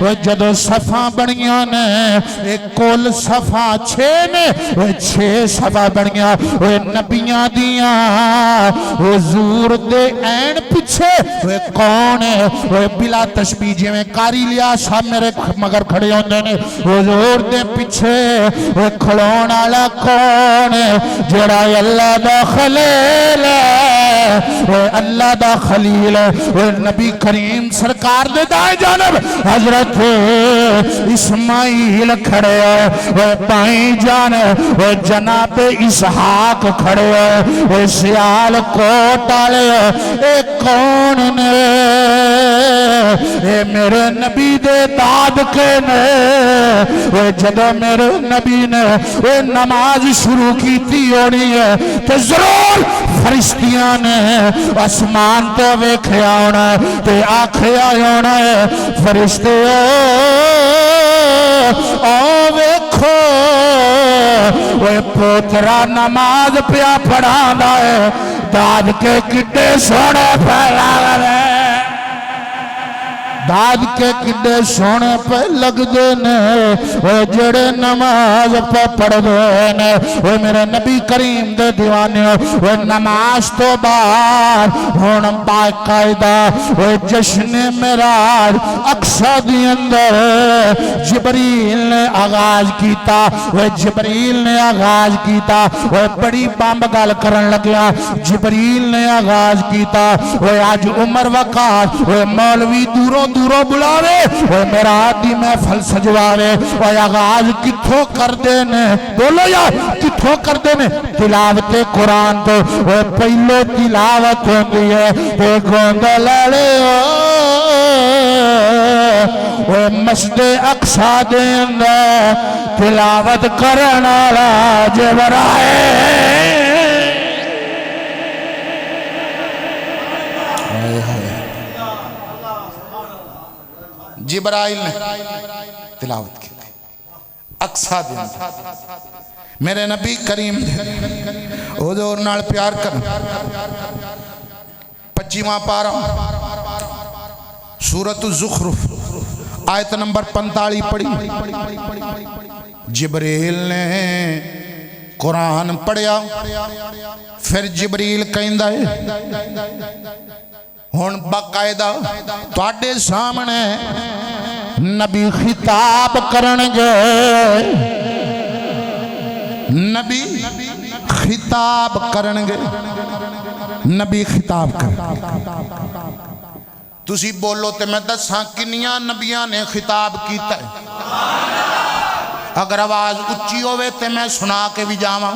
وہ جدو صفحہ بڑیاں نے ایک کل صفحہ 6 نے وہ 6 صفحہ بڑیاں وہ نبیاں دیاں حضور دے این پیچھے وہ کون ہے وہ بلا تشبیح جی میں کاری لیا سب میرے مگر کھڑے ہوندے نے حضور دے پیچھے وہ کھڑون آلا کون ہے جڑا اللہ دا خلیل ہے وہ اللہ دا خلیل ہے وہ نبی کریم سرکار دے دائیں جانب حضرت اسماعیل کھڑے ہیں وہ بائیں جانب وہ جناب اسحاق کھڑے ہیں وہ سیال کوٹ آلے اے کون نے اے میرے نبی دے داد کے نے وہ جدو میرے نبی نے وہ نماز شروع کی تھی ہونی ہے تو ضرور فرشتیاں نے اسمان تو ویکھیا ہونا ہے تو آکھیا ہونا ہے فرشتے او ویکھو وہ پوترا نماز پیا پڑھانا ہے داد کے کڈے سونے پھیلا رہے داد کے کڈے سونے پہ لگ دینے وہ جڑے نماز پہ پڑھ دینے وہ میرے نبی کریم دے دیوانے وہ نماز تو بعد ہون باقاعدہ وہ جشن معراج اقصی دی اندر جبریل نے آغاز کیتا وہ جبریل نے آغاز کیتا وہ بڑی بامب گال کرن لگیا جبریل نے آغاز کیتا وہ آج عمر وقات وہ مولوی دوروں دوروں بلاوے وہ میرا آدھی محفل سجواوے وہ آغاز کتھوں کر دینے بولو یا کتھوں کر دینے تلاوت قرآن تو وہ پہلو تلاوت ہوندی ہے وہ گوندہ لڑے وہ مسجد اقصی دے اندر تلاوت کرنا جبرائیل جبرائیل نے تلاوت کی اقصا دے میرے نبی کریم حضور نال پیار کر 25واں پارہ سورۃ الزخرف آیت نمبر 45 پڑھی جبریل نے قرآن پڑھیا پھر جبریل کہندا ہے ہن باقاعدہ تواڈے سامنے نبی خطاب کرنگے نبی خطاب کرنگے نبی خطاب کرنگے تسی بولو تے میں دساں کنیاں نبیاں نے خطاب کیتا ہے اگر آواز اچھی ہوئے تے میں سنا کے بھی جاواں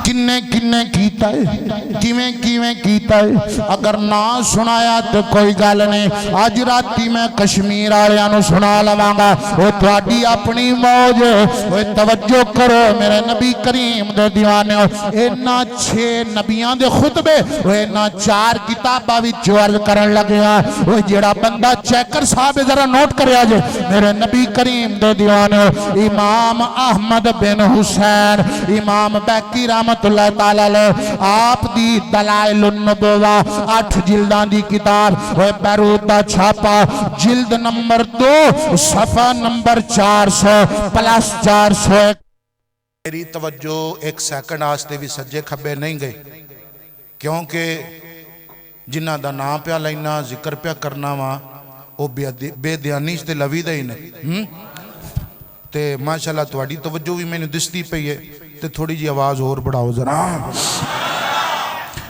کنے کنے کیتا ہے کیویں کیویں کیتا ہے اگر نہ سنایا تو کوئی گل نہیں آج راتی میں کشمیر آلیاں نو سنا لواں گا وہ تواڈی اپنی موج وہ توجہ کرو میرے نبی کریم دے دیوانے اینا 6 نبیاں دے خطبے وہ اینا 4 کتاباں وچ عرض کرن لگیا وہ جڑا بندہ چیکر صاحب ذرا نوٹ کریا جے میرے نبی کریم دے دیوانے امام احمد بن حسین امام بیکی رحمت اللہ تعالیٰ لے آپ دی دلائل النبوہ 8 جلدان دی کتاب وہ بیروت دا چھاپا جلد نمبر 2 صفحہ نمبر 400 پلس 400 میری توجہ ایک سیکنڈ آستے بھی سجے کھبے نہیں گئے کیونکہ جنہ دا نام پیا لینا ذکر پیا کرنا وہاں وہ بے دیانیش تے لوی دے ہی نہیں تے ماشاءاللہ تواڈی توجہ بھی میں نے دستی پئی ہے تے تھوڑی جی آواز اور بڑھاؤ ذرا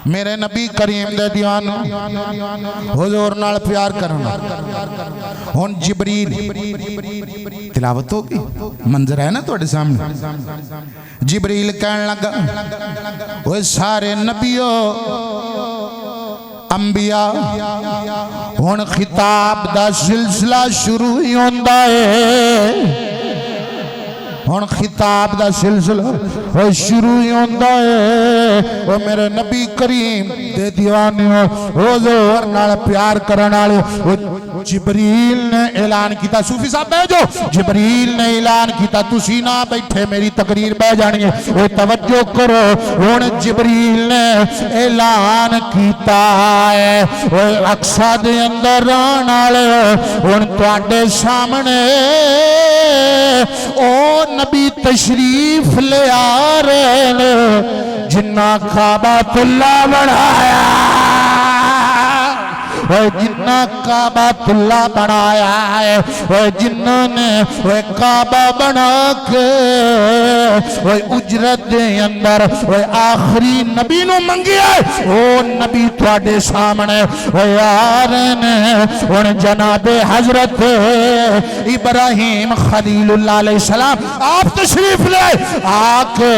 میرے نبی کریم دے دیوان حضور نال پیار کرنا ہن جبریل تلاوت ہوگی منظر ہے نا تواڈے سامنے جبریل کہن لگا وہ سارے نبیوں انبیاء ہن خطاب دا سلسلہ شروع ہی ہوندا ہے ہن خطاب دا سلسلہ شروع ہی ہوندا ہے وہ میرے نبی کریم دے دیوانے حضور نال پیار کرن والے جبریل نے اعلان کیتا صوفی صاحب بیٹھو جبریل نے اعلان کیتا تسی نہ بیٹھے میری تقریر بہ جانی ہے وہ توجہ کرو ہن جبریل نے اعلان کیتا ہے وہ اقصا دے اندر آن والے ہن تواڈے سامنے او نبی تشریف لے آ رہے ہیں جنہ کعبۃ اللہ بنایا جنہ کعبۃ اللہ بنایا ہے جنہوں نے کعبہ بنا کے اجرت دے اندر آخری نبی نو منگیا ہے وہ نبی تواڈے سامنے آ رہے ہیں جناب حضرت ابراہیم خلیل اللہ علیہ السلام آپ تشریف لے آ کے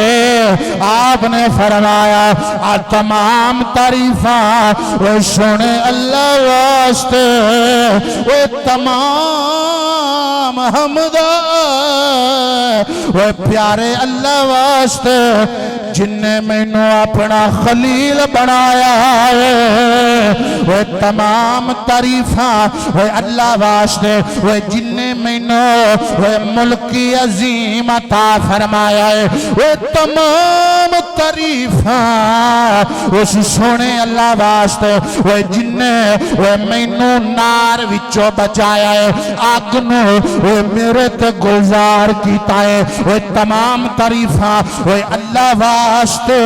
آپ نے فرمایا تمام تعریفاں وہ سونے اللہ واسطے وہ تمام حمد وہ پیارے اللہ واسطے جن نے میں نو اپنا خلیل بنایا ہے وہ تمام تعریفاں وہ اللہ واسطے وہ جن نے میں نو وہ ملکی عظیم عطا فرمایا ہے وہ تمام تعریفاں اس سونے اللہ واسطے وہ جن نے وہ میں نو نار وچوں بچایا ہے آگ نو وہ میرے تے گلزار کیتا ہے وہ تمام تعریفاں وہ اللہ واسطے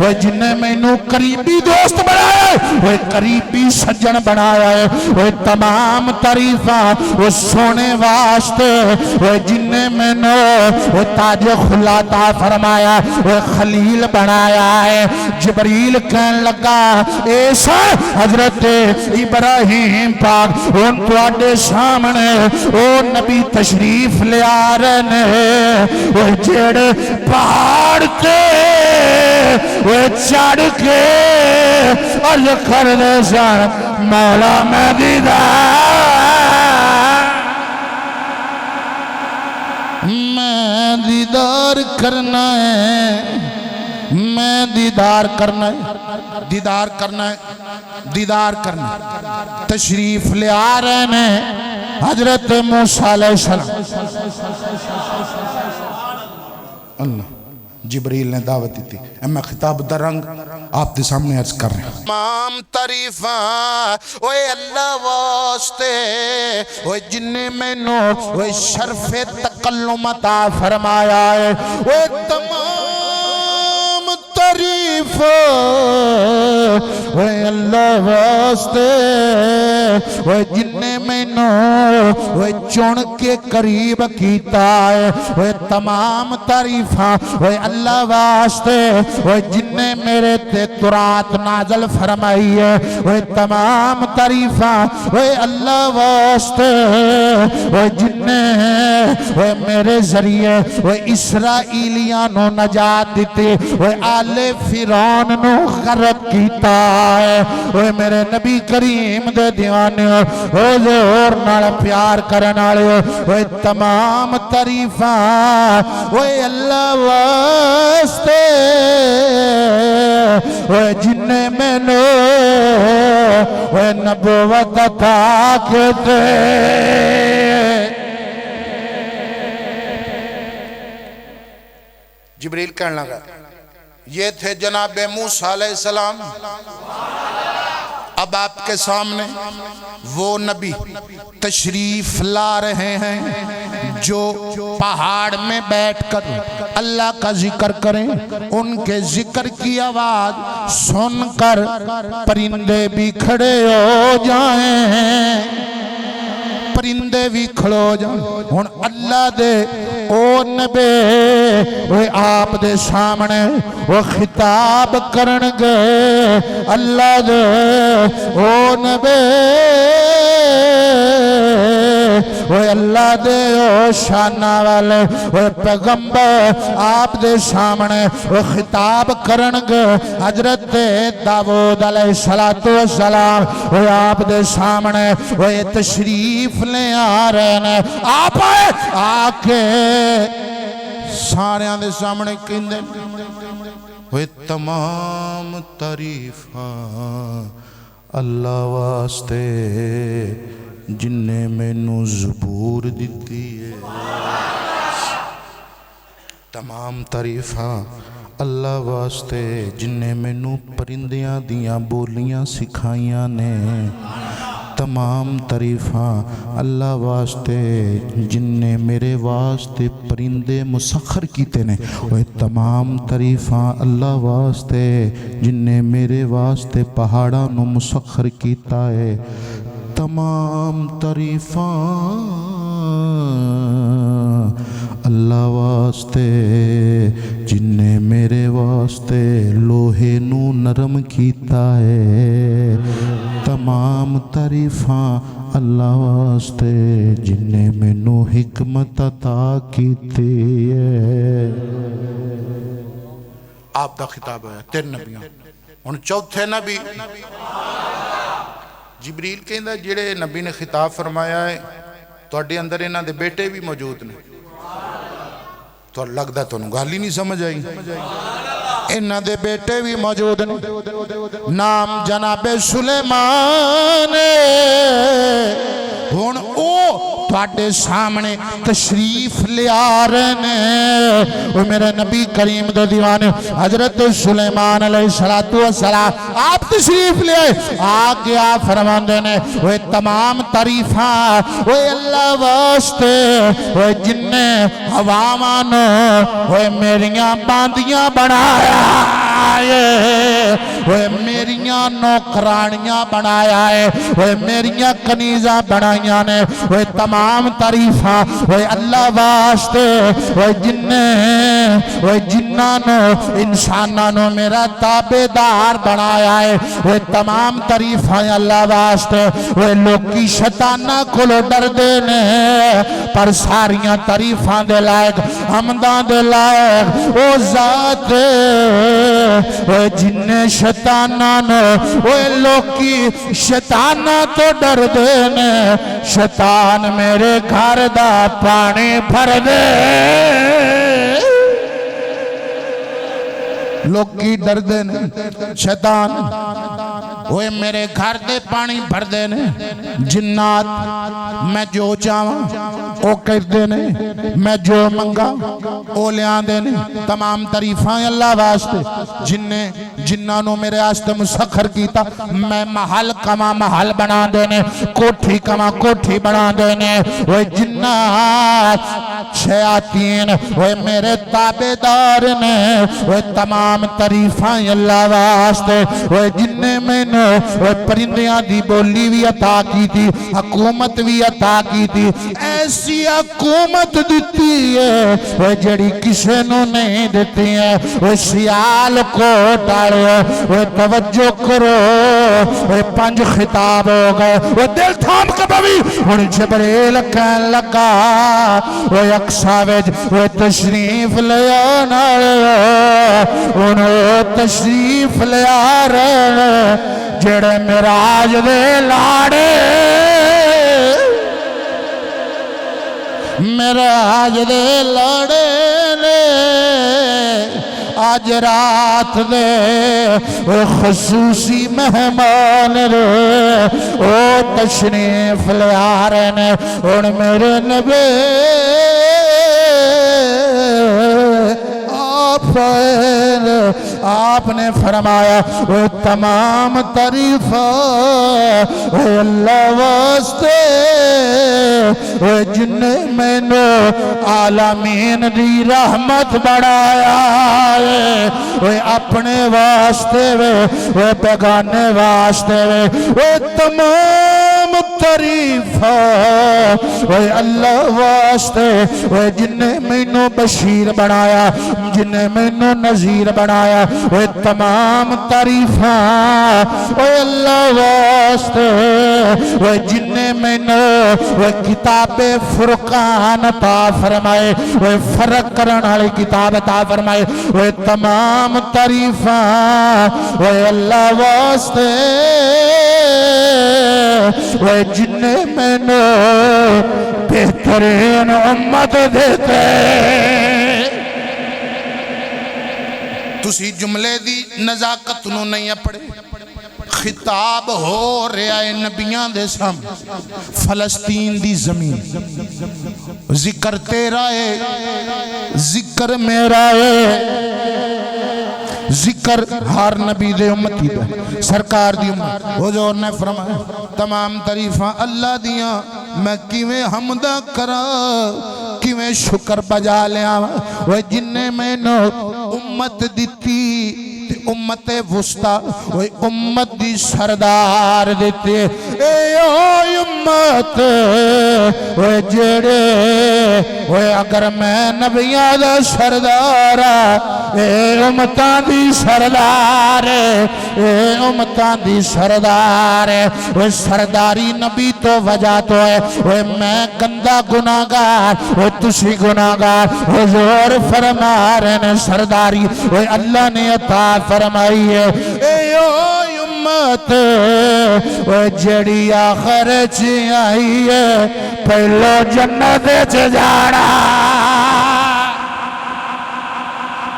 وہ جن نے میں نو قریبی دوست بنایا ہے وہ قریبی سجن بنایا ہے وہ تمام تعریفاں وہ سونے واسطے وہ جن نے میں نو وہ تاج خلاتا فرمایا وہ خلیل بنایا ہے جبریل کہن لگا ایسا حضرت ابراہیم پاک ان تواڈے سامنے او نبی تشریف لے آ رہے ہیں وہ جڑے پہاڑ کے وہ چڑھ کے عرض کر دے سن مولا میں دیدار کرنا ہے میں دیدار کرنا ہے دیدار کرنا ہے دیدار کرنا ہے تشریف لے آ رہے ہیں حضرت موسیٰ علیہ السلام اللہ جبریل نے دعوت دی تھی میں خطاب درنگ آپ دے سامنے عرض کر رہے ہیں تمام تعریفاں اوے اللہ واسطے اوے جن نے میں نو اوے شرف تکلم عطا فرمایا ہے اوے تمام تعریفاں اوے اللہ واسطے اوے جن نے میں نو اوے چون کے قریب کیتا ہے اوے تمام تعریفاں اوے اللہ واسطے اوے جن نے میرے تے ترات نازل فرمائی ہے اوے تمام تعریفاں اوے اللہ واسطے اوے جن نے اوے میرے ذریعے اوے اسرائیلیاں نو نجات دیتی اوے آل فرعون نو غرق کیتا ہے اوے میرے نبی کریم دے دیوانے حضور نال پیار کرن والے اوے تمام تعریفاں اوے اللہ واسطے اوے جن نے مینوں اوے نبوت عطا کیتے جبریل کہنے لگا یہ تھے جناب موسیٰ علیہ السلام اب آپ کے سامنے وہ نبی تشریف لا رہے ہیں جو پہاڑ میں بیٹھ کر اللہ کا ذکر کریں ان کے ذکر کی آواز سن کر پرندے بھی کھڑے ہو جائیں پرندے بھی کھڑو جائیں ہن اللہ دے او نبی وہ آپ دے سامنے وہ خطاب کرنگے اللہ دے او نبی وہ اللہ دے او شانہ والے وہ پیغمبر آپ دے سامنے وہ خطاب کرنگے حضرت داؤد علیہ السلام وہ آپ دے سامنے وہ تشریف لے آ رہے ہیں آپ آئے آکے ساریاں دے سامنے کہندے وہ تمام تعریفاں اللہ واسطے جن نے مینوں زبور دیتی ہے تمام تعریفاں اللہ واسطے جن نے مینوں پرندیاں دیاں بولیاں سکھائیاں نے تمام تعریفاں اللہ واسطے جن نے میرے واسطے پرندے مسخر کیتے نے وہ تمام تعریفاں اللہ واسطے جن نے میرے واسطے پہاڑاں نو مسخر کیتا ہے تمام تعریفاں اللہ واسطے جن نے میرے واسطے لوہے نو نرم کیتا ہے تمام تعریفاں اللہ واسطے جن نے مینوں حکمت عطا کیتی ہے آپ دا خطاب ہے تین نبیوں ہن چوتھے نبی جبریل کہندا جڑے نبی نے خطاب فرمایا ہے تواڈے اندر انہاں دے بیٹے بھی موجود نے تو لگدا تانوں گل ہی نہیں سمجھ آئی انہاں دے بیٹے بھی موجود نے نام جناب سلیمان ہن او تواڈے سامنے تشریف لے آ رہے ہیں وہ میرے نبی کریم دے دیوانے حضرت سلیمان علیہ السلام آپ تشریف لے آئے آگے آپ فرماندے نے وہ تمام تعریفاں وہ اللہ واسطے وہ جن نے عوامان وہ میریاں باندیاں بنایا وہ میریاں نوکرانیاں بنایا ہے وہ میریاں کنیزاں بنائیاں نے وہ تمام تعریفاں وہ اللہ واسطے وہ جنانو انسانانو میرا تابعدار بنایا ہے وہ تمام تعریفاں اللہ واسطے وہ لوکی شیطانہ کھلو ڈر دینے پر ساریاں تعریفاں دے لائق حمداں دے لائق او ذات وہ جن شیطانانو وہ لوکی شیطانہ تو ڈر دینے شیطان میرے گھر دا پانی بھر دے لوگ کی ڈر دے نے شیطان ہوئے میرے گھر دے پانی بھر دے نے جنات میں جو چاہاں او کر دے نے میں جو منگا او لیان دے نے تمام تعریفاں اللہ واسطے جنانوں میرے آستے مسخر کیتا میں محل کما محل بنا دے نے کوٹھی کما کوٹھی بنا دے نے وہ جنات شیاطین وہ میرے تابدار نے وہ تمام تعریفاں اللہ واسطے وہ جننے میں نے وہ پرندیاں دی بولی بھی عطا کی تھی حکومت بھی عطا کی تھی ایسی حکومت دیتی ہے وہ جڑی کسے نو نہیں دیتی ہے وہ سیال کو ڈالے وہ توجہ کرو وہ 5 خطاب ہو گئے وہ دل تھام کے بھوی انہیں جبریل کہن لگا وہ اقصاوج وہ تشریف لے آنا انہیں تشریف لے آ رہے جڑے میراج دے لاڑے میراج دے لاڑے نے آج رات دے خصوصی مہمان رے او تشریف لے آ رہے نے اور میرے نبی آپ نے فرمایا وہ تمام تعریف اللہ واسطے وہ جن میں نے عالمین دی رحمت بڑھایا ہے وہ اپنے واسطے وہ بیگانے واسطے وہ تمام تعریف وہ اللہ واسطے وہ جن میں نے بشیر بنایا جن میں نے نذیر بنایا وہ تمام تعریفاں وہ اللہ واسطے وہ جن میں نے وہ کتاب فرقان عطا فرمائے وہ فرق کرنے والی کتاب عطا فرمائے وہ تمام تعریفاں وہ اللہ واسطے وہ جن میں نے بہترین امت دیتے تسی جملے دی نزاکت نو نہیں پڑے خطاب ہو رہا ہے نبیان دے سام فلسطین دی زمین ذکر تیرا ہے ذکر میرا ہے ذکر ہر نبی دے امتی دا سرکار دی امت حضور نے فرمایا تمام تعریفاں اللہ دیاں میں کیویں حمدہ کرا کیویں شکر بجا لیا وہ جننے میں نو امت دیتی امت وسطی وہ امت دی سردار دیتے اے او امت وہ جڑے وہ اگر میں نبیان دا سردار اے امتان دی سردار اے امتان دی سردار وہ سرداری نبی تو وجہ تو ہے وہ میں گندہ گناہگار وہ تسی گناہگار حضور فرما رہے نے سرداری وہ اللہ نے عطا فرمائی ہے اے او امت وہ جڑی آخر چی آئی ہے پہلو جنت جانا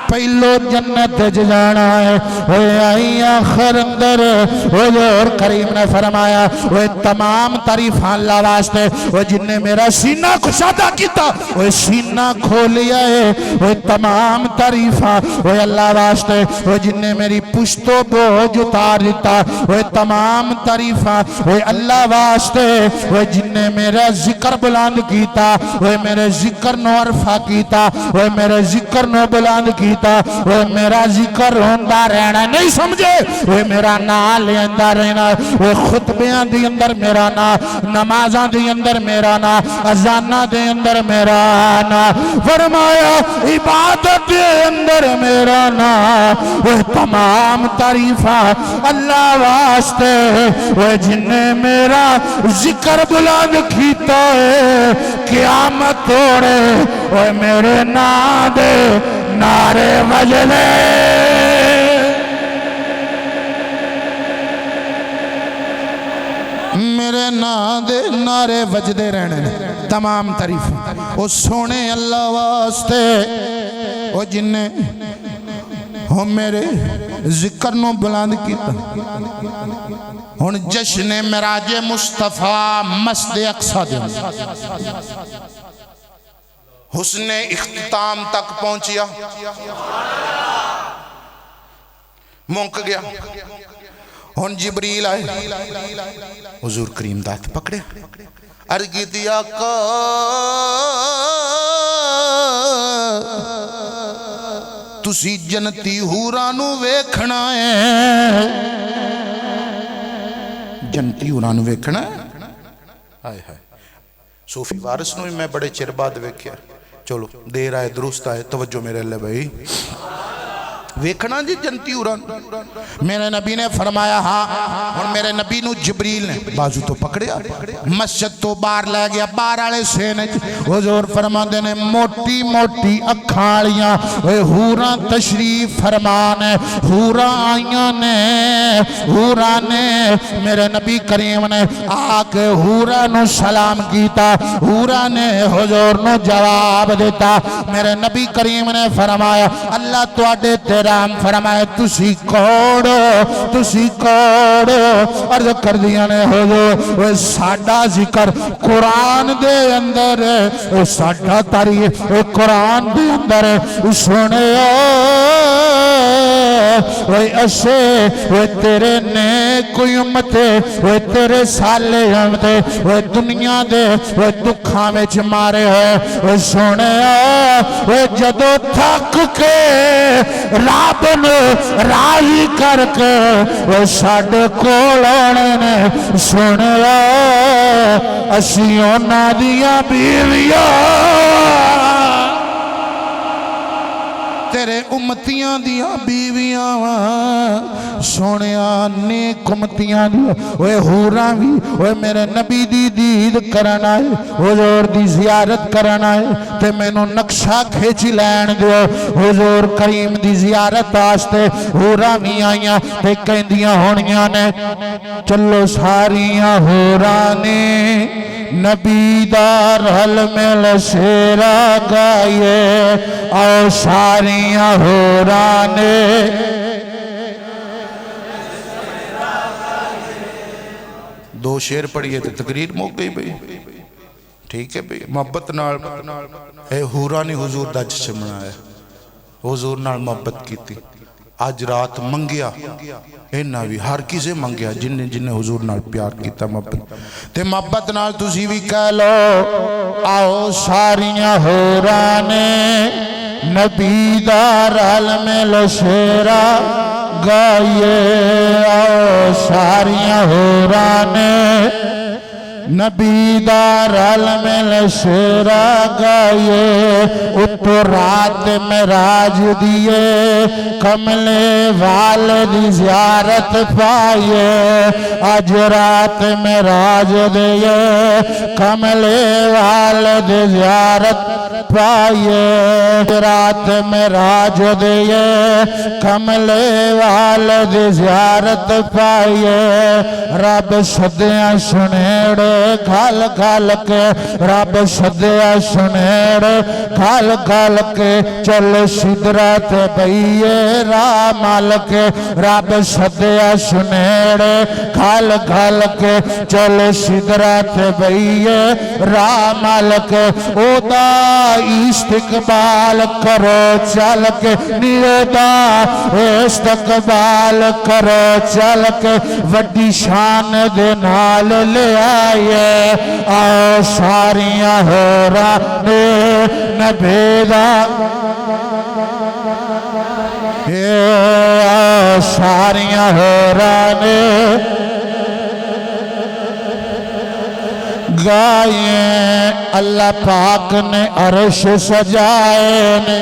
پہلو جنت جانا ہے وہ آئی آخر اندر حضور کریم نے فرمایا وہ تمام تعریفاں اللہ واسطے وہ جن نے میرا سینہ کشادہ کیتا وہ سینہ کھولیا ہے وہ تمام تعریفاں وہ اللہ واسطے وہ جن نے میری پشت و بوجھ اتار دیتا وہ تمام تعریفاں وہ اللہ واسطے وہ جن نے میرا ذکر بلند کیتا وہ میرے ذکر نو عرفہ کیتا وہ میرے ذکر نو بلند کیتا وہ میرا ذکر ہوندہ رہنا نہیں سمجھے وہ میرا نام لیندہ رہنا وہ خطبیاں دی اندر میرا نام نمازاں دی اندر میرا نام اذانہ دی اندر میرا نام فرمایا عبادت دی اندر میرا نام وہ تمام تعریفاں اللہ واسطے وہ جن نے میرا ذکر بلند کیتا ہے قیامت توڑے وہ میرے نام دے نعرے وجلے میرے نام دے نعرے وجدے رہنے تمام تعریف وہ سونے اللہ واسطے وہ جن ہو میرے ذکر نو بلند کیتا ہن جشن معراج مصطفیٰ مسجد اقصی دے حسن اختتام تک پہنچیا مونک گیا ہن جبریل آئے حضور کریم دات پکڑے عرض کیتی آقا تسی جنتی حورانو ویکھنا ہے جنتی حورانو ویکھنا ہے آئے ہائے صوفی وارث نو میں بڑے چر بعد ویکھیا چلو دیر آئے درست آئے توجہ میرے اللہ بھائی ویکھنا جی جنتی حوران میرے نبی نے فرمایا ہاں اور میرے نبی نو جبریل نے بازو تو پکڑیا مسجد تو باہر لے گیا باہر آلے سینے حضور فرماندے نے موٹی موٹی اکھاڑیاں حوران تشریف فرمانے حوران آئیاں نے میرے نبی کریم نے آکے حوران نو سلام کیتا حوران نے حضور نو جواب دیتا میرے نبی کریم نے فرمایا اللہ تو آڈے تیرے رام فرمائے تسی کوڑ عرض کر دیا نے حضور ساڑھا ذکر قرآن دے اندر ساڑھا تاریخ قرآن دے اندر سنے وے اسے وے تیرے نیک امتے وے تیرے سالے امتے وے دنیا دے وے دکھاں میں مارے ہوئے وے سنے وے جدو تھک کے رب نے راہی کر کے وہ ساڑھے کولانے نے سنیا اسیوں نادیاں بیویاں تیرے امتیاں دیاں بیویاں سونیاں نیک امتیاں دیاں وہ حوراں بھی وہ میرے نبی دی دید کرنا ہے حضور دی زیارت کرنا ہے تے میں نو نقشہ کھیچی لین دیو حضور کریم دی زیارت آستے حوراں بھی آئیاں تے کہندیاں ہونیاں نے چلو ساریاں حوراں نے نبی دار حل مل شیرہ گائیے آؤ ساریاں حورانے دو شیر پڑھئے تھے تقریر موک گئی بھئی ٹھیک ہے بھئی محبت نال اے حورانی حضور دا جشن منایا حضور نال محبت کی تھی آج رات منگیا اینا بھی ہر کسے منگیا جنہیں حضور نال پیار کیتا محبت تے محبت نال تسی بھی کہہ لو آؤ ساریاں حورانے نبی دار علم لشیرہ گائیے آؤ ساریاں حورانے نبی دار علم لشیرہ گائیے اتو رات معراج دیے کملے والد زیارت پائیے آج رات معراج دیے کملے والد زیارت پائیے رات معراج دیے کملے والد زیارت پائیے رب صدیاں سنیڑے کھال کھال کے رب صدیاں سنیڑے کھال کھال کے چل شدرات بھئیے رامال کے رب صدیاں سنیڑے کھال کھال کے چل شدرات بھئیے رامال کے او دا استقبال کرو چل کے نیو دا استقبال کرو چل کے وڈی شان دے نال لے آئے آؤ ساریاں حورانے نبیدہ آؤ ساریاں حورانے گائیں اللہ پاک نے عرش سجائے نے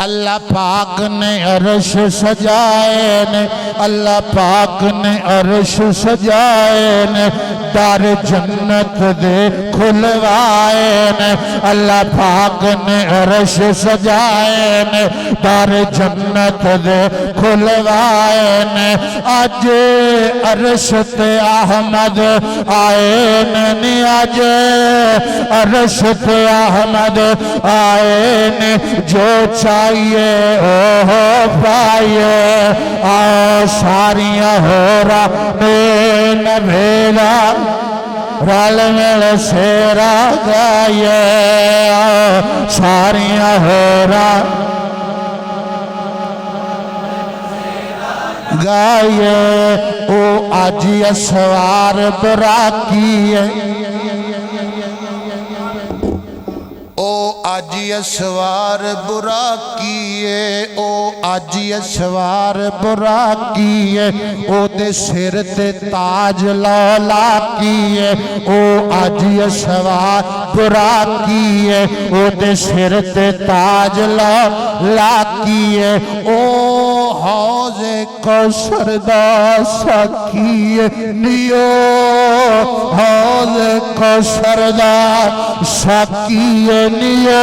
اللہ پاک نے عرش سجائے نے اللہ پاک نے عرش سجائے نے در جنت دے کھلوائے نے اللہ پاک نے عرش سجائے نے در جنت دے کھلوائے نے اج عرش تے احمد آئے نے اج عرش تے احمد آئے نے جو چاہیے او پائیے آؤ ساریاں ہو رہا میں نبھیلا رل مل سیرا گائیے آؤ ساریاں ہو رہا گائیے او آج اسوار براکیے او آج اسوار برا کیے او آج اسوار برا کیے او دے سر تے تاج لالا کیے او آج اسوار برا کیے او دے سر تے تاج لالا کیے او حوض کوثر دا سکیے نیو حوض کوثر دا سکیے نیو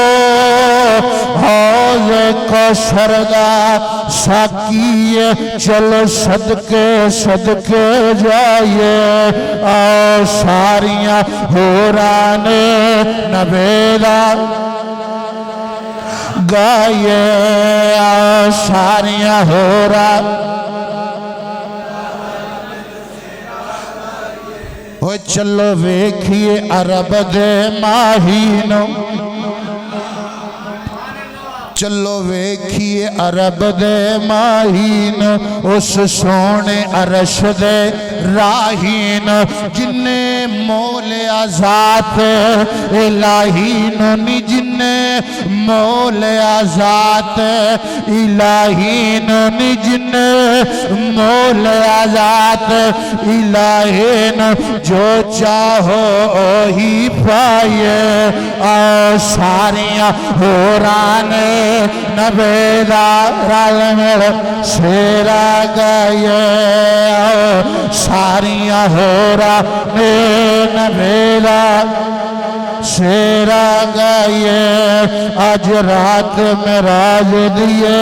حوض کوثر دا سکیے چلو صدقے صدقے جائیے آؤ ساریاں حوران نبیلا گائیے آؤ ساریاں حوران او چلو ویکھیے عرب دے ماہینوں چلو ویکھیے عرب دے ماہین اس سونے عرش دے راہین جننے مول ذات الہین نی جننے مول ذات الہین نی جننے مول ذات الہین جو چاہو ہی پائیے آؤ ساریاں ہورانے نبیلا رل مل سیرا گائیے ساریاں ہورا نبیلا سیرا گائیے آج رات معراج دیے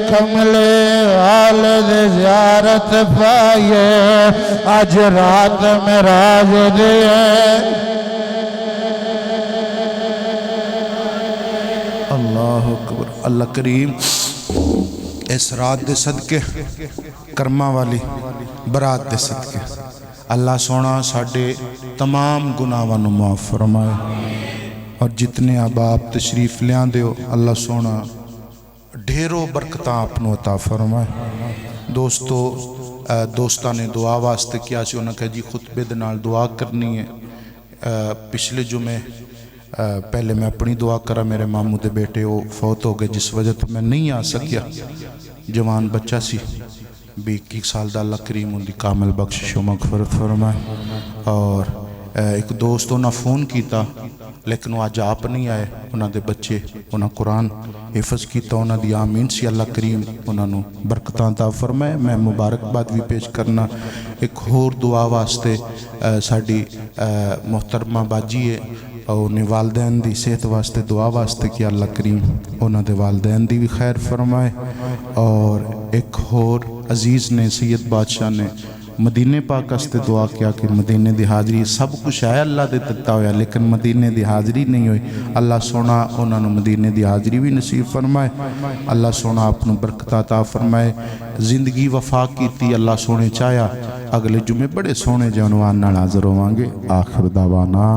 کملے والد زیارت پائیے آج رات معراج دیے اللہ اکبر اللہ کریم اس رات دے صدقے کرما والی برات دے صدقے اللہ سونا ساڑھے تمام گناہاں نو معاف فرمائے اور جتنے آباب تشریف لیاں دیو اللہ سونا ڈھیروں برکتاں اپنو عطا فرمائے دوستاں نے دعا واسطے کیا سی انہوں نے کہا جی خطبے دے نال دعا کرنی ہے پچھلے جمعے پہلے میں اپنی دعا کرا میرے ماموں دے بیٹے وہ فوت ہو گئے جس وجہ تو میں نہیں آ سکیا جوان بچہ سی 21 سال دا اللہ کریم ان دی کامل بخشش و مغفرت فرمائے اور ایک دوست انہاں فون کیتا لیکن وہ آج آپ نہیں آئے انہاں دے بچے انہاں قرآن حفظ کیتا انہاں دی آمین سی اللہ کریم انہاں نو برکتاں عطا فرمائے میں مبارکباد بھی پیش کرنا ایک اور دعا واسطے ساڈی محترمہ باجی ہے اور انہیں والدین دی صحت واسطے دعا واسطے کہ اللہ کریم انہاں دے والدین دی بھی خیر فرمائے اور ایک اور عزیز نے سید بادشاہ نے مدینے پاک استے دعا کیا کہ مدینے دی حاضری سب کچھ ہے اللہ دے دتا ہویا لیکن مدینے دی حاضری نہیں ہوئی اللہ سونا انہاں نو مدینے دی حاضری بھی نصیب فرمائے اللہ سونا اپنو برکت عطا فرمائے زندگی وفا کیتی اللہ سونے چاہیا اگلے جمعے بڑے سونے جانوان نال حاضر ہوانگے آخر دعوانا